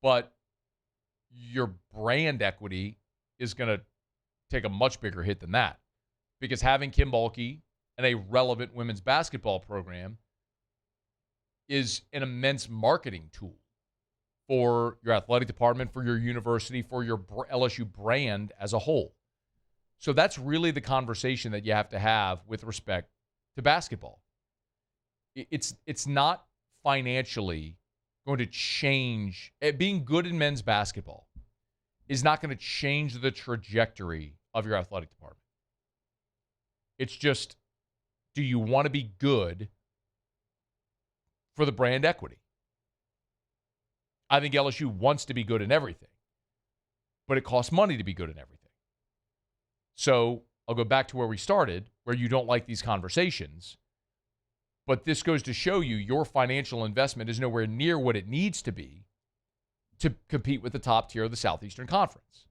but your brand equity is going to take a much bigger hit than that, because having Kim Mulkey and a relevant women's basketball program is an immense marketing tool for your athletic department, for your university, for your LSU brand as a whole. So that's really the conversation that you have to have with respect to basketball. It's not financially going to change. Being good in men's basketball is not going to change the trajectory of your athletic department. It's just, do you want to be good for the brand equity? I think LSU wants to be good in everything, but it costs money to be good in everything. So I'll go back to where we started, where you don't like these conversations. But this goes to show you your financial investment is nowhere near what it needs to be to compete with the top tier of the Southeastern Conference.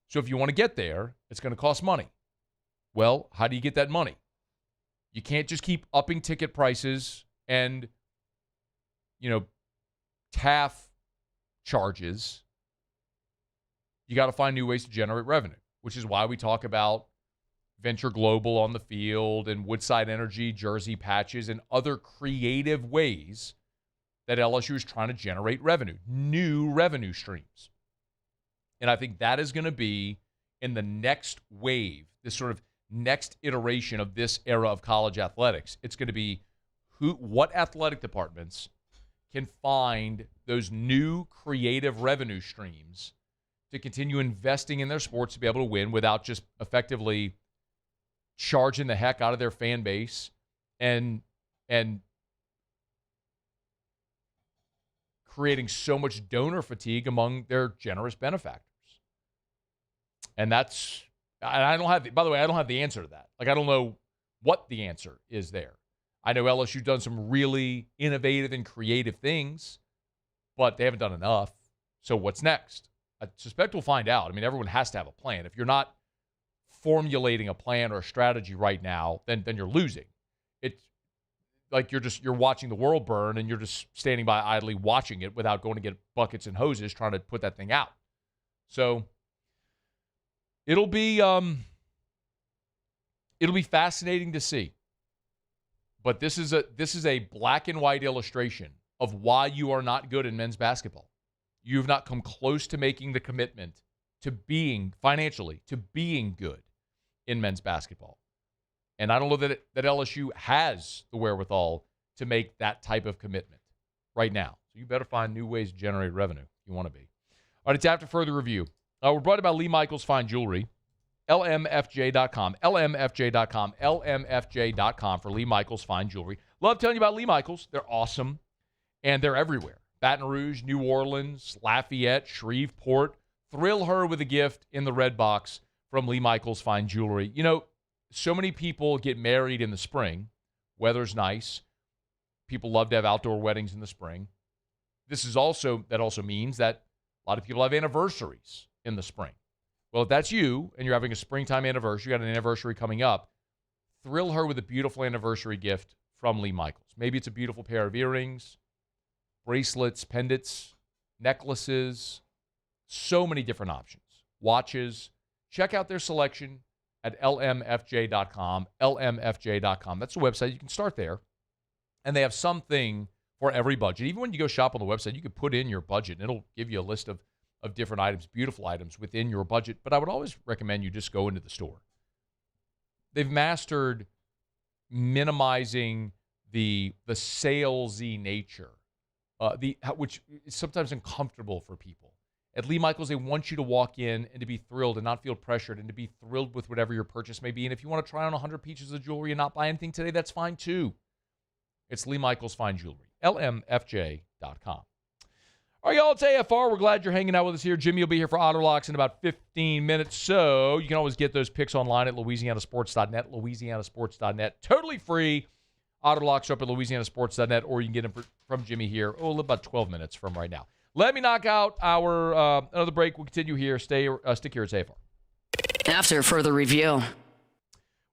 So if you want to get there, it's going to cost money. Well, how do you get that money? You can't just keep upping ticket prices and, TAF charges. You got to find new ways to generate revenue, which is why we talk about Venture Global on the field and Woodside Energy jersey patches and other creative ways that LSU is trying to generate revenue, new revenue streams. And I think that is going to be in the next wave, this sort of next iteration of this era of college athletics. It's going to be what athletic departments can find those new creative revenue streams to continue investing in their sports to be able to win without just effectively charging the heck out of their fan base and creating so much donor fatigue among their generous benefactors. And I don't have the answer to that. Like, I don't know what the answer is there. I know LSU's done some really innovative and creative things, but they haven't done enough. So what's next? I suspect we'll find out. I mean, everyone has to have a plan. If you're not formulating a plan or a strategy right now, then you're losing. It's like you're watching the world burn and you're just standing by idly watching it without going to get buckets and hoses trying to put that thing out. So it'll be fascinating to see. But this is a black and white illustration of why you are not good in men's basketball. You've not come close to making the commitment to being financially, to being good in men's basketball. And I don't know that LSU has the wherewithal to make that type of commitment right now. So you better find new ways to generate revenue if you want to be. All right, it's After Further Review. We're brought by Lee Michaels Fine Jewelry, LMFJ.com, LMFJ.com, LMFJ.com for Lee Michaels Fine Jewelry. Love telling you about Lee Michaels. They're awesome, and they're everywhere. Baton Rouge, New Orleans, Lafayette, Shreveport. Thrill her with a gift in the red box from Lee Michaels Fine Jewelry. So many people get married in the spring. Weather's nice. People love to have outdoor weddings in the spring. That also means that a lot of people have anniversaries in the spring. Well, if that's you and you're having a springtime anniversary, you got an anniversary coming up, thrill her with a beautiful anniversary gift from Lee Michaels. Maybe it's a beautiful pair of earrings, bracelets, pendants, necklaces, so many different options. Watches. Check out their selection at lmfj.com, lmfj.com. That's the website. You can start there. And they have something for every budget. Even when you go shop on the website, you can put in your budget, and it'll give you a list of different items, beautiful items within your budget. But I would always recommend you just go into the store. they've mastered minimizing the salesy nature, which is sometimes uncomfortable for people. At Lee Michaels, they want you to walk in and to be thrilled and not feel pressured and to be thrilled with whatever your purchase may be. And if you want to try on 100 pieces of jewelry and not buy anything today, that's fine too. It's Lee Michaels Fine Jewelry, lmfj.com. All right, y'all, it's AFR. We're glad you're hanging out with us here. Jimmy will be here for Otterlocks in about 15 minutes. So you can always get those picks online at louisianasports.net, louisianasports.net. Totally free. Otterlocks are up at louisianasports.net, or you can get them from Jimmy here, about 12 minutes from right now. Let me knock out our another break. We'll continue here. Stick here at AFR.
After further review.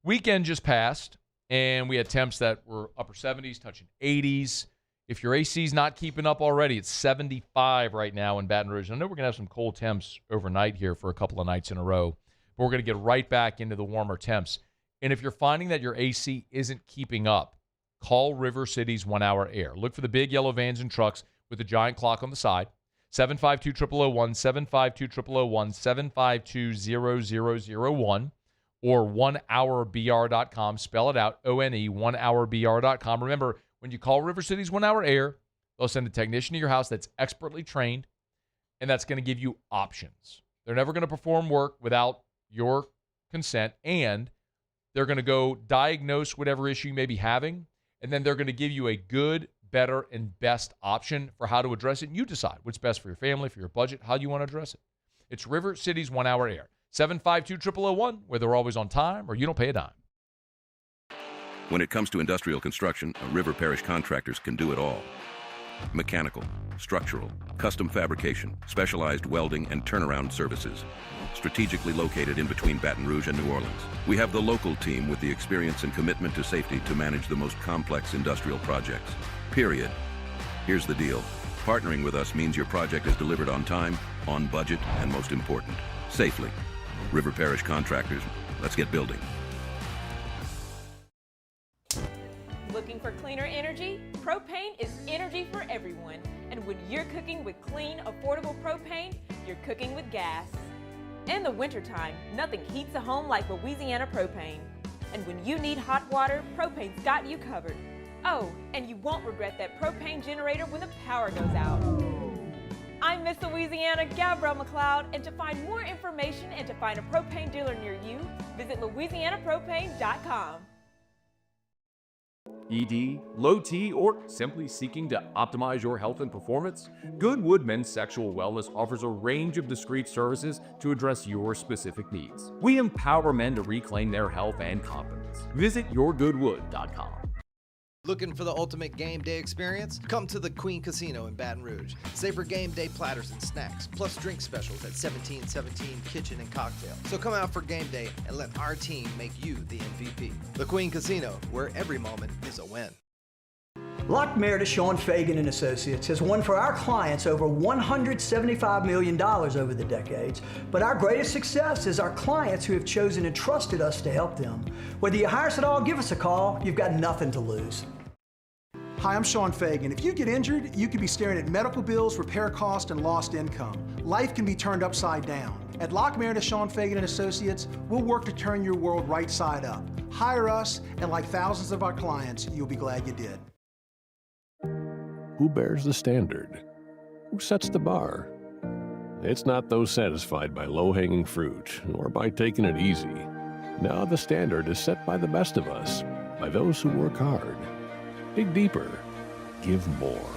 Weekend just passed, and we had temps that were upper 70s, touching 80s. If your AC's not keeping up already, it's 75 right now in Baton Rouge. I know we're going to have some cold temps overnight here for a couple of nights in a row, but we're going to get right back into the warmer temps. And if you're finding that your AC isn't keeping up, call River City's 1 Hour Air. Look for the big yellow vans and trucks with the giant clock on the side. 752-0001, 752-0001, 752-0001, or 1hourbr.com. Spell it out, O-N-E, 1hourbr.com. Remember, when you call River City's 1 Hour Air, they'll send a technician to your house that's expertly trained, and that's going to give you options. They're never going to perform work without your consent, and they're going to go diagnose whatever issue you may be having, and then they're going to give you a good, better, and best option for how to address it. And you decide what's best for your family, for your budget, how you want to address it. It's River City's 1 Hour Air. 752-0001, where they're always on time or you don't pay a dime.
When it comes to industrial construction, River Parish contractors can do it all. Mechanical, structural, custom fabrication, specialized welding, and turnaround services. Strategically located in between Baton Rouge and New Orleans, we have the local team with the experience and commitment to safety to manage the most complex industrial projects. Period. Here's the deal. Partnering with us means your project is delivered on time, on budget, and most important, safely. River Parish Contractors, let's get building.
Looking for cleaner energy? Propane is energy for everyone. And when you're cooking with clean, affordable propane, you're cooking with gas. In the wintertime, nothing heats a home like Louisiana propane. And when you need hot water, propane's got you covered. Oh, and you won't regret that propane generator when the power goes out. I'm Miss Louisiana, Gabrielle McLeod, and to find more information and to find a propane dealer near you, visit louisianapropane.com.
ED, low T, or simply seeking to optimize your health and performance? Goodwood Men's Sexual Wellness offers a range of discreet services to address your specific needs. We empower men to reclaim their health and confidence. Visit yourgoodwood.com.
Looking for the ultimate game day experience? Come to the Queen Casino in Baton Rouge. Savor game day platters and snacks, plus drink specials at 1717 Kitchen and Cocktail. So come out for game day and let our team make you the MVP. The Queen Casino, where every moment is a win.
Lock Meredith, Sean Fagan and Associates has won for our clients over $175 million over the decades, but our greatest success is our clients who have chosen and trusted us to help them. Whether you hire us at all, give us a call. You've got nothing to lose. Hi, I'm Sean Fagan. If you get injured, you could be staring at medical bills, repair costs, and lost income. Life can be turned upside down. At Lock Meredith, Sean Fagan and Associates, we'll work to turn your world right side up. Hire us, and like thousands of our clients, you'll be glad you did.
Who bears the standard? Who sets the bar? It's not those satisfied by low-hanging fruit or by taking it easy. Now the standard is set by the best of us, by those who work hard. Dig deeper. Give more.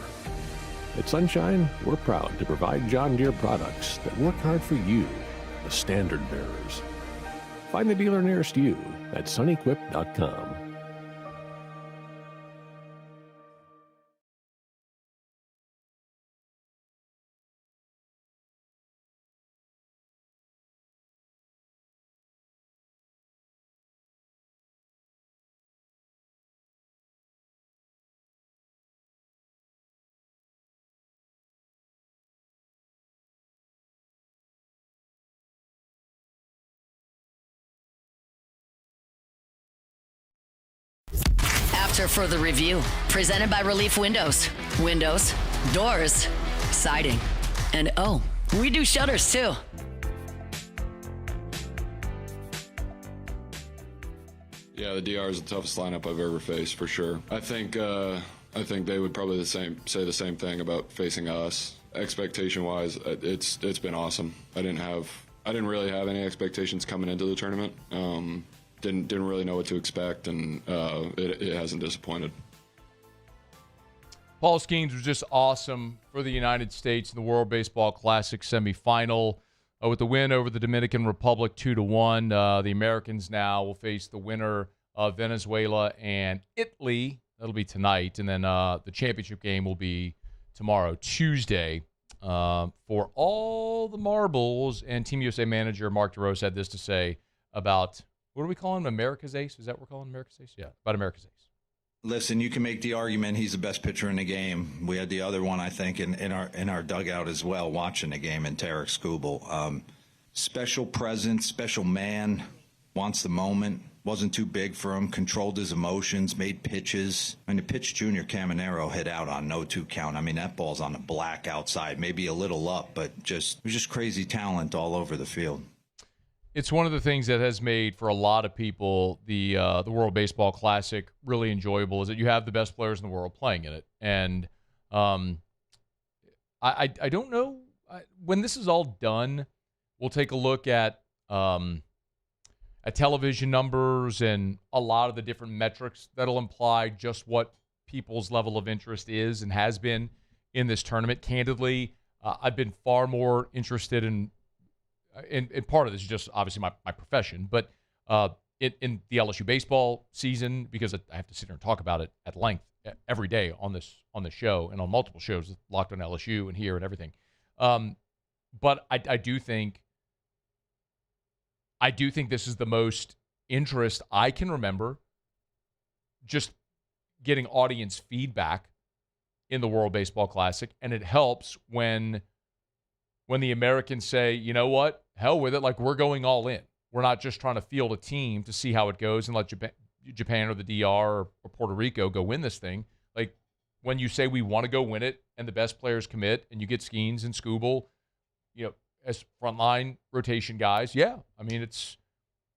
At Sunshine, we're proud to provide John Deere products that work hard for you, the standard bearers. Find the dealer nearest you at sunequip.com.
After further review, presented by Relief Windows. Windows, doors, siding, and oh, we do shutters too.
Yeah, the DR is the toughest lineup I've ever faced, for sure. I think they would probably say the same thing about facing us. Expectation-wise, it's been awesome. I didn't really have any expectations coming into the tournament. Didn't really know what to expect, and it hasn't disappointed.
Paul Skeens was just awesome for the United States in the World Baseball Classic semifinal. With the win over the Dominican Republic 2-1, the Americans now will face the winner of Venezuela and Italy. That'll be tonight, and then the championship game will be tomorrow, Tuesday, for all the marbles. And Team USA manager Mark DeRose had this to say about, what do we call him, America's Ace? Is that what we're calling America's Ace? Yeah, about America's Ace.
Listen, you can make the argument he's the best pitcher in the game. We had the other one, I think, in our dugout as well, watching the game, in Tarek Skubal. Special presence, special man, wants the moment, wasn't too big for him, controlled his emotions, made pitches. I mean, the pitch Junior Caminero hit out on no 2 count. I mean, that ball's on the black outside, maybe a little up, but it was just crazy talent all over the field.
It's one of the things that has made, for a lot of people, the World Baseball Classic really enjoyable, is that you have the best players in the world playing in it. And I don't know, when this is all done, we'll take a look at television numbers and a lot of the different metrics that'll imply just what people's level of interest is and has been in this tournament. Candidly, I've been far more interested in part of this is just obviously my profession, but in the LSU baseball season, because I have to sit here and talk about it at length every day on this show and on multiple shows, Locked on LSU and here and everything. But I do think this is the most interest I can remember, just getting audience feedback in the World Baseball Classic, and it helps when the Americans say, you know what, hell with it, like, we're going all in. We're not just trying to field a team to see how it goes and let Japan or the DR or Puerto Rico go win this thing. Like, when you say we want to go win it and the best players commit and you get Skeens and Skubal, as frontline rotation guys, yeah, I mean,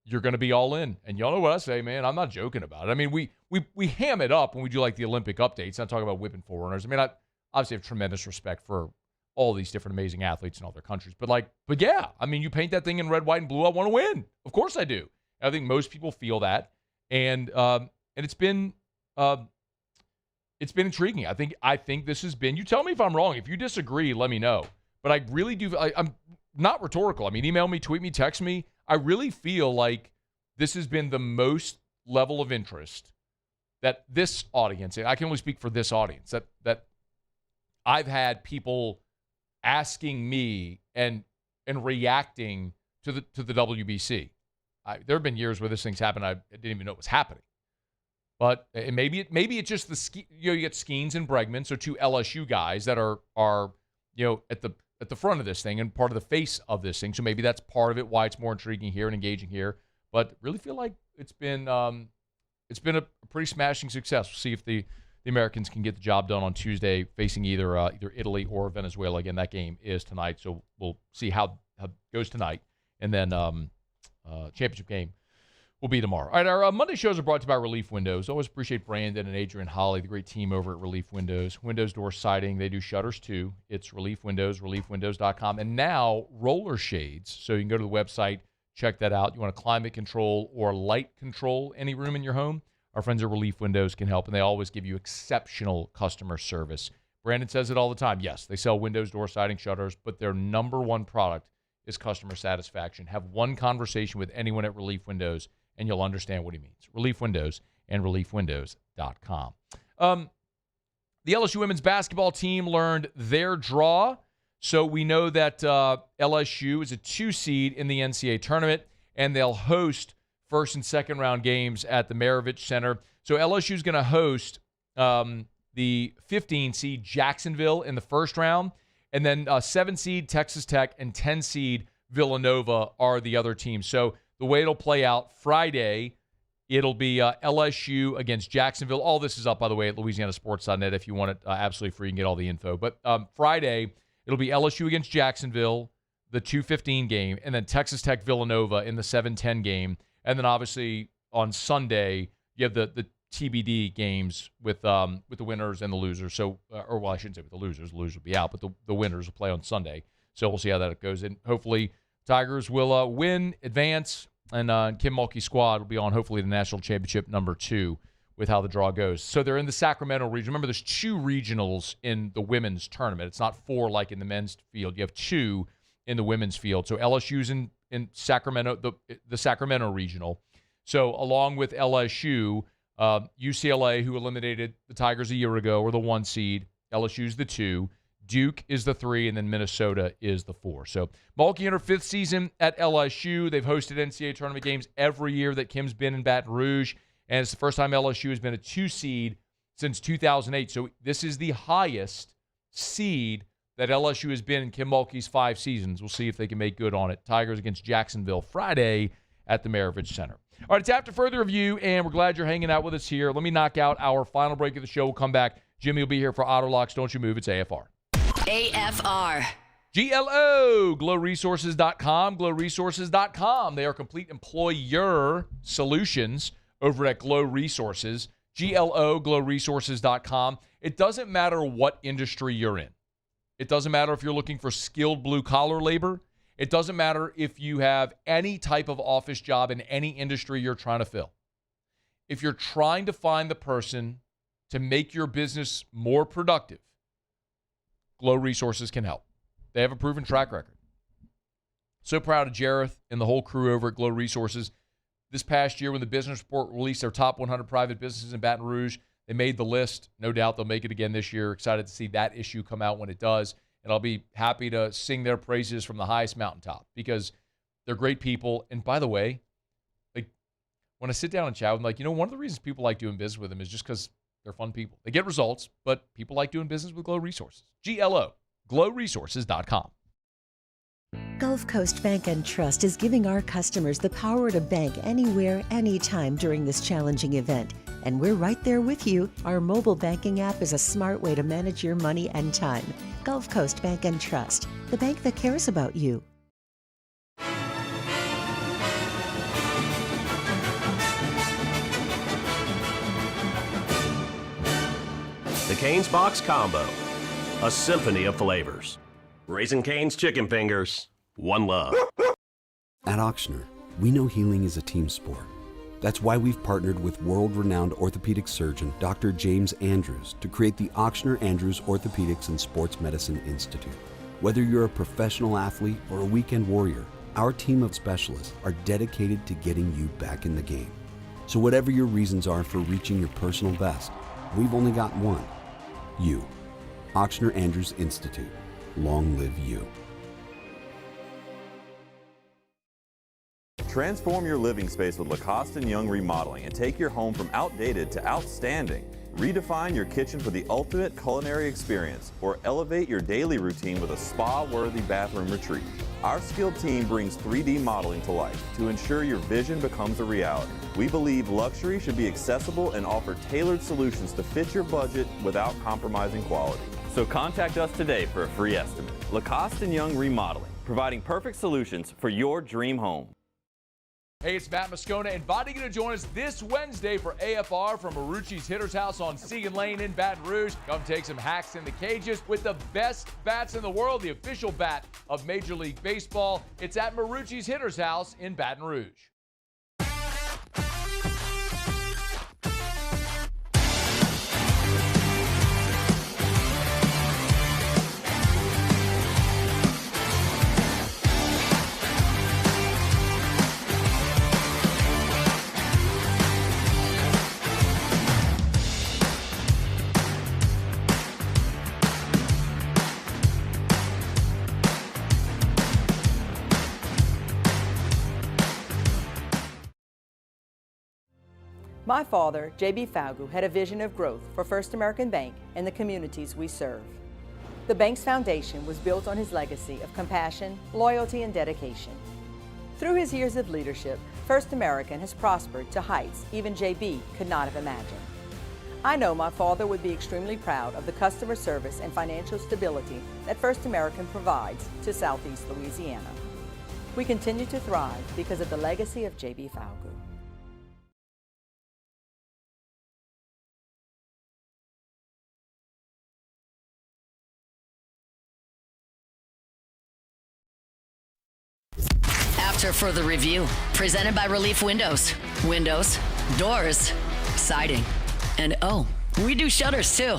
you're going to be all in. And y'all know what I say, man, I'm not joking about it. I mean, we ham it up when we do, like, the Olympic updates. I'm talking about whipping forerunners. I mean, I obviously have tremendous respect for all these different amazing athletes in all their countries. But yeah, I mean, you paint that thing in red, white, and blue, I want to win. Of course I do. I think most people feel that. And it's been intriguing. I think this has been, you tell me if I'm wrong. If you disagree, let me know. But I really do, I'm not rhetorical. I mean, email me, tweet me, text me. I really feel like this has been the most level of interest that this audience, and I can only speak for this audience, that I've had people asking me and reacting to the WBC. There have been years where this thing's happened, I didn't even know it was happening. But maybe it's just you get Skeens and Bregman, so 2 LSU guys that are at the front of this thing and part of the face of this thing. So maybe that's part of it, why it's more intriguing here and engaging here. But really feel like it's been a pretty smashing success. We'll see if the Americans can get the job done on Tuesday, facing either Italy or Venezuela. Again, that game is tonight, so we'll see how it goes tonight. And then championship game will be tomorrow. All right, our Monday shows are brought to you by Relief Windows. Always appreciate Brandon and Adrian Holly, the great team over at Relief Windows. Windows, door siding, they do shutters too. It's Relief Windows, reliefwindows.com. And now roller shades, so you can go to the website, check that out. You want to climate control or light control any room in your home? Our friends at Relief Windows can help, and they always give you exceptional customer service. Brandon says it all the time. Yes, they sell windows, door siding, shutters, but their number one product is customer satisfaction. Have one conversation with anyone at Relief Windows, and you'll understand what he means. Relief Windows and reliefwindows.com. The LSU women's basketball team learned their draw, so we know that LSU is a 2 seed in the NCAA Tournament, and they'll host first and second round games at the Maravich Center. So LSU is going to host the 15 seed Jacksonville in the first round, and then 7 seed Texas Tech and 10 seed Villanova are the other teams. So the way it'll play out, Friday, it'll be LSU against Jacksonville. All this is up, by the way, at LouisianaSports.net if you want it absolutely free. You can get all the info. But Friday, it'll be LSU against Jacksonville, the 2:15 game, and then Texas Tech Villanova in the 7:10 game. And then obviously on Sunday, you have the TBD games with the winners and the losers. So, I shouldn't say with the losers. The losers will be out, but the winners will play on Sunday. So we'll see how that goes. And hopefully Tigers will win, advance, and Kim Mulkey's squad will be on hopefully the national championship number 2 with how the draw goes. So they're in the Sacramento region. Remember, there's 2 regionals in the women's tournament. It's not 4 like in the men's field. You have 2 in the women's field. So LSU's in Sacramento, the Sacramento regional. So along with LSU, UCLA, who eliminated the Tigers a year ago, were the 1 seed. LSU's the 2. Duke is the 3, and then Minnesota is the 4. So Mulkey in her 5th season at LSU. They've hosted NCAA tournament games every year that Kim's been in Baton Rouge, and it's the first time LSU has been a 2 seed since 2008. So this is the highest seed that LSU has been in Kim Mulkey's 5 seasons. We'll see if they can make good on it. Tigers against Jacksonville Friday at the Maravich Center. All right, it's after further review, and we're glad you're hanging out with us here. Let me knock out our final break of the show. We'll come back. Jimmy will be here for Otterlocks. Don't you move. It's AFR.
AFR.
GLO, glowresources.com, glowresources.com. They are complete employer solutions over at Glow Resources. GLO, glowresources.com. It doesn't matter what industry you're in. It doesn't matter if you're looking for skilled blue-collar labor. It doesn't matter if you have any type of office job in any industry you're trying to fill. If you're trying to find the person to make your business more productive, Glow Resources can help. They have a proven track record. So proud of Jareth and the whole crew over at Glow Resources. This past year, when the Business Report released their top 100 private businesses in Baton Rouge, they made the list. No doubt they'll make it again this year. Excited to see that issue come out when it does. And I'll be happy to sing their praises from the highest mountaintop because they're great people. And by the way, like when I sit down and chat with them, one of the reasons people like doing business with them is just because they're fun people. They get results, but people like doing business with Glow Resources. GLO, glowresources.com.
Gulf Coast Bank and Trust is giving our customers the power to bank anywhere, anytime during this challenging event. And we're right there with you. Our mobile banking app is a smart way to manage your money and time. Gulf Coast Bank and Trust, the bank that cares about you.
The Cane's Box Combo, a symphony of flavors. Raising Cane's Chicken Fingers, one love.
At Ochsner, we know healing is a team sport. That's why we've partnered with world-renowned orthopedic surgeon Dr. James Andrews to create the Ochsner Andrews Orthopedics and Sports Medicine Institute. Whether you're a professional athlete or a weekend warrior, our team of specialists are dedicated to getting you back in the game. So whatever your reasons are for reaching your personal best, we've only got one. You. Ochsner Andrews Institute. Long live you.
Transform your living space with Lacoste & Young Remodeling and take your home from outdated to outstanding. Redefine your kitchen for the ultimate culinary experience or elevate your daily routine with a spa-worthy bathroom retreat. Our skilled team brings 3D modeling to life to ensure your vision becomes a reality. We believe luxury should be accessible and offer tailored solutions to fit your budget without compromising quality. So contact us today for a free estimate. Lacoste & Young Remodeling, providing perfect solutions for your dream home.
Hey, it's Matt Moscona inviting you to join us this Wednesday for AFR from Marucci's Hitter's House on Segan Lane in Baton Rouge. Come take some hacks in the cages with the best bats in the world, the official bat of Major League Baseball. It's at Marucci's Hitter's House in Baton Rouge.
My father, J.B. Falgu, had a vision of growth for First American Bank and the communities we serve. The bank's foundation was built on his legacy of compassion, loyalty, and dedication. Through his years of leadership, First American has prospered to heights even J.B. could not have imagined. I know my father would be extremely proud of the customer service and financial stability that First American provides to Southeast Louisiana. We continue to thrive because of the legacy of J.B. Falgu.
After further review, presented by Relief Windows. Windows, doors, siding, and oh, we do shutters too.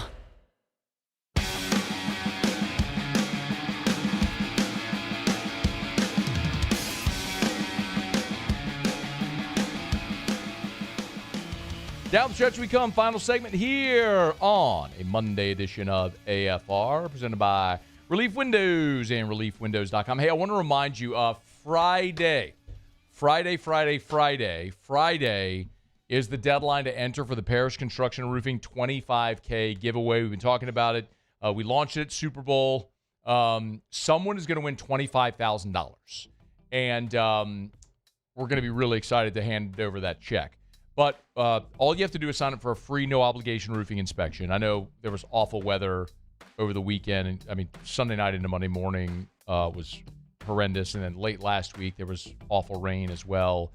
Down the stretch we come. Final segment here on a Monday edition of AFR, presented by Relief Windows and ReliefWindows.com. Hey, I want to remind you of Friday is the deadline to enter for the Parish Construction and Roofing 25K giveaway. We've been talking about it. We launched it at Super Bowl. Someone is going to win $25,000. And we're going to be really excited to hand over that check. But all you have to do is sign up for a free no-obligation roofing inspection. I know there was awful weather over the weekend. I mean, Sunday night into Monday morning was horrendous. And then late last week, there was awful rain as well.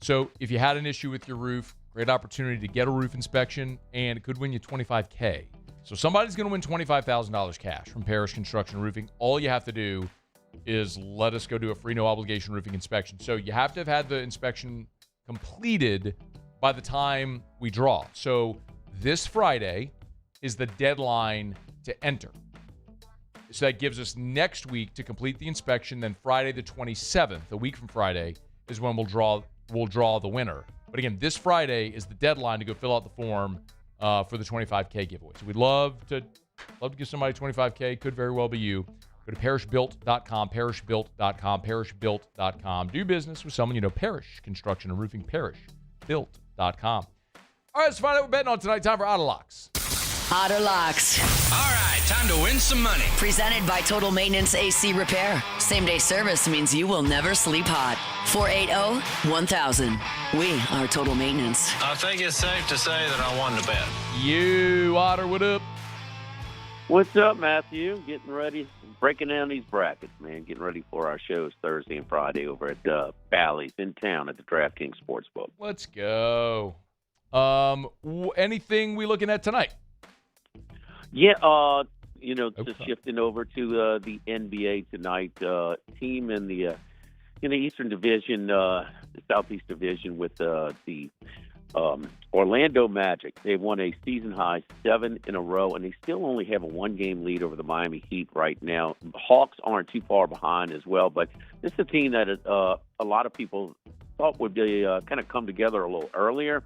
So if you had an issue with your roof, great opportunity to get a roof inspection, and it could win you $25K. So somebody's going to win $25,000 cash from Parish Construction and Roofing. All you have to do is let us go do a free no-obligation roofing inspection. So you have to have had the inspection completed by the time we draw. So this Friday is the deadline to enter. So that gives us next week to complete the inspection. Then Friday the 27th, a week from Friday, is when we'll draw the winner. But again, this Friday is the deadline to go fill out the form for the 25K giveaway. So we'd love to give somebody $25K. Could very well be you. Go to parishbuilt.com, parishbuilt.com, parishbuilt.com. Do business with someone you know. Parish Construction and Roofing, parishbuilt.com. All right, let's find out what we're betting on tonight. Time for Otterlocks.
Otterlocks.
All right, time to win some money.
Presented by Total Maintenance AC Repair. Same-day service means you will never sleep hot. 480-1000. We are Total Maintenance.
I think it's safe to say that I won the bet.
You, Otter, what up?
What's up, Matthew? Getting ready, breaking down these brackets, man. Getting ready for our shows Thursday and Friday over at Bally's in town at the DraftKings Sportsbook.
Let's go. Anything we looking at tonight?
Yeah, just shifting over to the NBA tonight. Team in the Eastern Division, the Southeast Division with the Orlando Magic. They won a season-high 7 in a row, and they still only have a one-game lead over the Miami Heat right now. The Hawks aren't too far behind as well, but this is a team that a lot of people thought would be kind of come together a little earlier,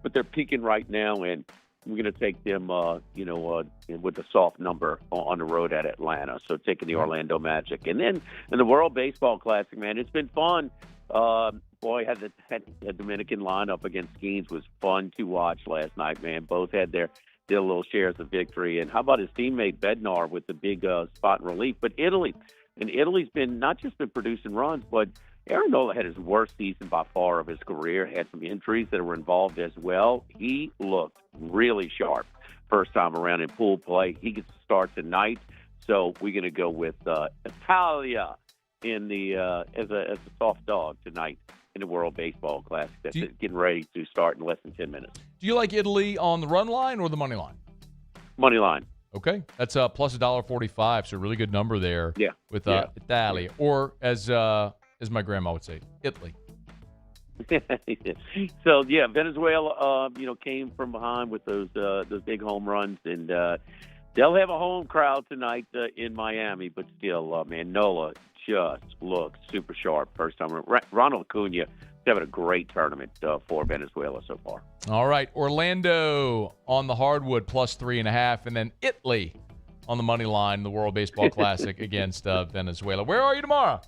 but they're peaking right now, and we're going to take them, with a soft number on the road at Atlanta. So taking the Orlando Magic. And then in the World Baseball Classic, man, it's been fun. Had the Dominican lineup against Skeens was fun to watch last night, man. Both had their little shares of victory. And how about his teammate Bednar with the big spot in relief? But Italy's been not just been producing runs, but Aaron Nola had his worst season by far of his career, had some injuries that were involved as well. He looked really sharp first time around in pool play. He gets to start tonight, so we're going to go with Italia in the as a soft dog tonight in the World Baseball Classic. That's getting ready to start in less than 10 minutes.
Do you like Italy on the run line or the money line?
Money line.
Okay, that's plus $1.45, so a really good number there.
Yeah.
With Italia, or as my grandma would say, Italy.
So yeah, Venezuela, came from behind with those big home runs, and they'll have a home crowd tonight in Miami. But still, man, Nola just looks super sharp first time. Ronald Acuna is having a great tournament for Venezuela so far.
All right, Orlando on the hardwood plus 3.5, and then Italy on the money line, the World Baseball Classic against Venezuela. Where are you tomorrow?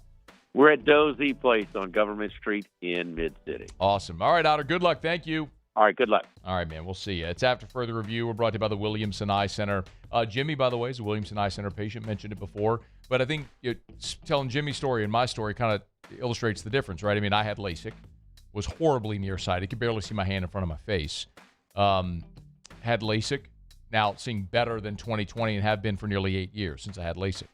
We're at Dozy Place on Government Street in Mid-City.
Awesome. All right, Otter, good luck. Thank you.
All right, good luck.
All right, man, we'll see you. It's After Further Review. We're brought to you by the Williamson Eye Center. Jimmy, by the way, is a Williamson Eye Center patient. Mentioned it before. But I think telling Jimmy's story and my story kind of illustrates the difference, right? I mean, I had LASIK, was horribly nearsighted. Could barely see my hand in front of my face. Had LASIK. Now seeing better than 20/20 and have been for nearly 8 years since I had LASIK.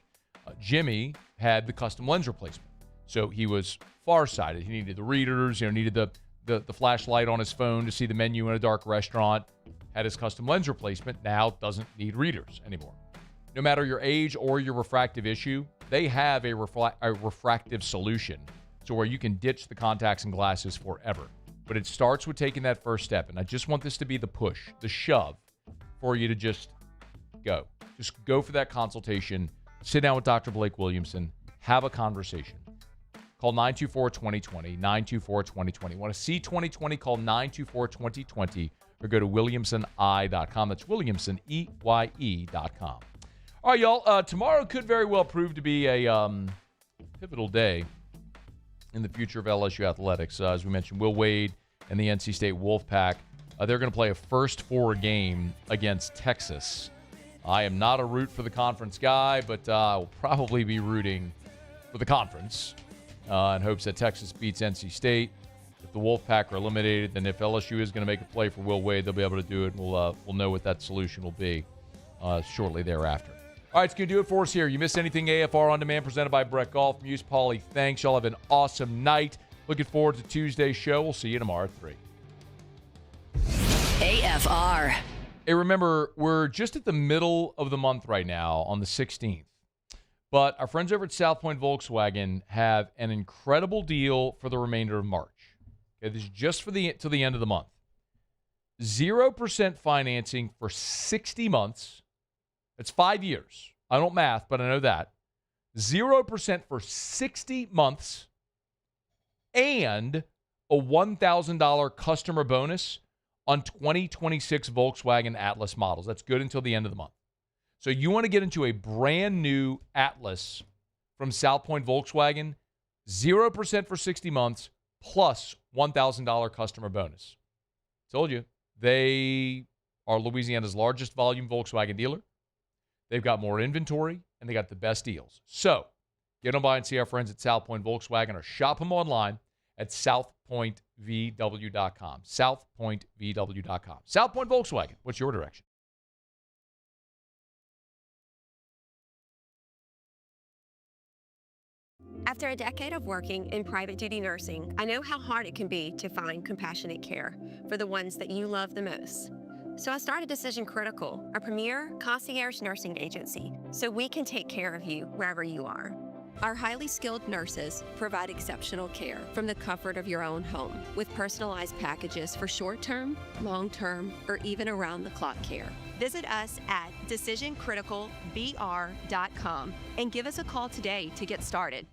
Jimmy had the custom lens replacement. So he was farsighted. He needed the readers, needed the flashlight on his phone to see the menu in a dark restaurant. Had his custom lens replacement. Now doesn't need readers anymore. No matter your age or your refractive issue, they have a refractive solution to where you can ditch the contacts and glasses forever. But it starts with taking that first step. And I just want this to be the push, the shove for you to just go. Just go for that consultation. Sit down with Dr. Blake Williamson. Have a conversation. Call 924-2020, 924-2020. Want to see 2020? Call 924-2020 or go to williamsoneye.com. That's Williamson, EYE.com. All right, y'all. Tomorrow could very well prove to be a pivotal day in the future of LSU athletics. As we mentioned, Will Wade and the NC State Wolfpack, they're going to play a first four game against Texas. I am not a root for the conference guy, but I will probably be rooting for the conference in hopes that Texas beats NC State. If the Wolfpack are eliminated, then if LSU is going to make a play for Will Wade, they'll be able to do it. We'll know what that solution will be shortly thereafter. All right, it's going to do it for us here. You missed anything AFR On Demand presented by Brett Golf. Muse Pauly, thanks. Y'all have an awesome night. Looking forward to Tuesday's show. We'll see you tomorrow at 3.
AFR.
Hey, remember, we're just at the middle of the month right now on the 16th. But our friends over at South Point Volkswagen have an incredible deal for the remainder of March. Okay, this is just for till the end of the month. 0% financing for 60 months. It's 5 years. I don't math, but I know that. 0% for 60 months and a $1,000 customer bonus on 2026 Volkswagen Atlas models. That's good until the end of the month. So you want to get into a brand new Atlas from South Point Volkswagen, 0% for 60 months plus $1,000 customer bonus. Told you, they are Louisiana's largest volume Volkswagen dealer. They've got more inventory, and they got the best deals. So get on by and see our friends at South Point Volkswagen or shop them online at southpointvw.com. southpointvw.com. South Point Volkswagen, what's your direction?
After a decade of working in private duty nursing, I know how hard it can be to find compassionate care for the ones that you love the most. So I started Decision Critical, a premier concierge nursing agency, so we can take care of you wherever you are. Our highly skilled nurses provide exceptional care from the comfort of your own home with personalized packages for short-term, long-term, or even around-the-clock care. Visit us at decisioncriticalbr.com and give us a call today to get started.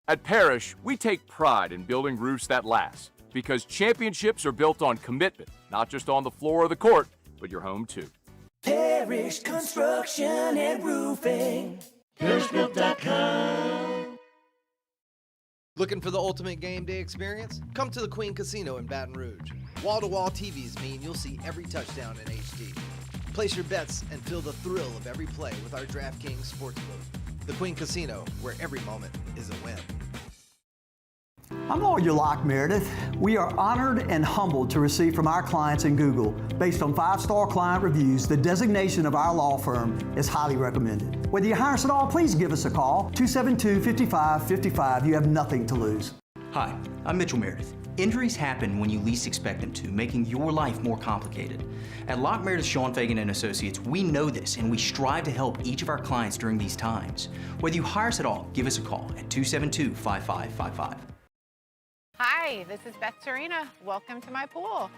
At Parrish, we take pride in building roofs that last because championships are built on commitment, not just on the floor of the court, but your home too.
Parrish Construction and Roofing. ParrishBuilt.com.
Looking for the ultimate game day experience? Come to the Queen Casino in Baton Rouge. Wall-to-wall TVs mean you'll see every touchdown in HD. Place your bets and feel the thrill of every play with our DraftKings Sportsbook. The Queen Casino, where every moment is a win.
I'm Lawyer Locke Meredith. We are honored and humbled to receive from our clients in Google, based on 5-star client reviews, the designation of our law firm is highly recommended. Whether you hire us at all, please give us a call, 272-5555. You have nothing to lose.
Hi, I'm Mitchell Meredith. Injuries happen when you least expect them to, making your life more complicated. At Locke Meredith, Sean Fagan and Associates, we know this, and we strive to help each of our clients during these times. Whether you hire us at all, give us a call at 272-5555.
Hi, this is Beth Tarina. Welcome to my pool.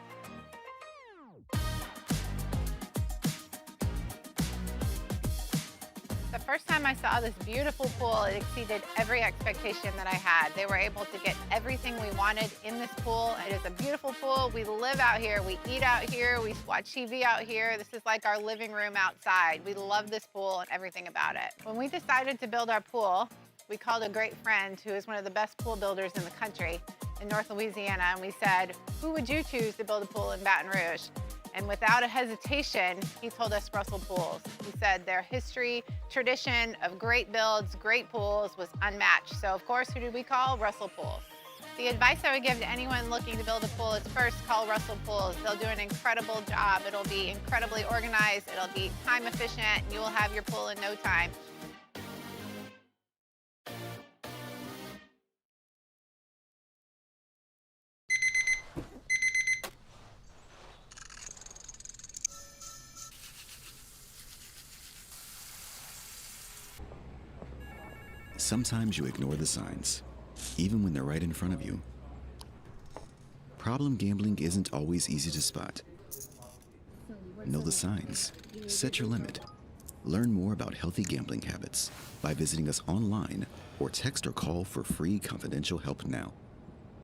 The first time I saw this beautiful pool, it exceeded every expectation that I had. They were able to get everything we wanted in this pool. It is a beautiful pool. We live out here, we eat out here, we watch TV out here. This is like our living room outside. We love this pool and everything about it. When we decided to build our pool, we called a great friend who is one of the best pool builders in the country in North Louisiana, and we said, who would you choose to build a pool in Baton Rouge? And without a hesitation, he told us Russell Pools. He said their history, tradition of great builds, great pools was unmatched. So of course, who did we call? Russell Pools. The advice I would give to anyone looking to build a pool is first call Russell Pools. They'll do an incredible job. It'll be incredibly organized. It'll be time efficient, and you will have your pool in no time.
Sometimes you ignore the signs.
even when they're right in front of you. Problem gambling isn't always easy to spot. Know the signs. Set your limit. Learn more about healthy gambling habits by visiting us online or text or call for free confidential help now.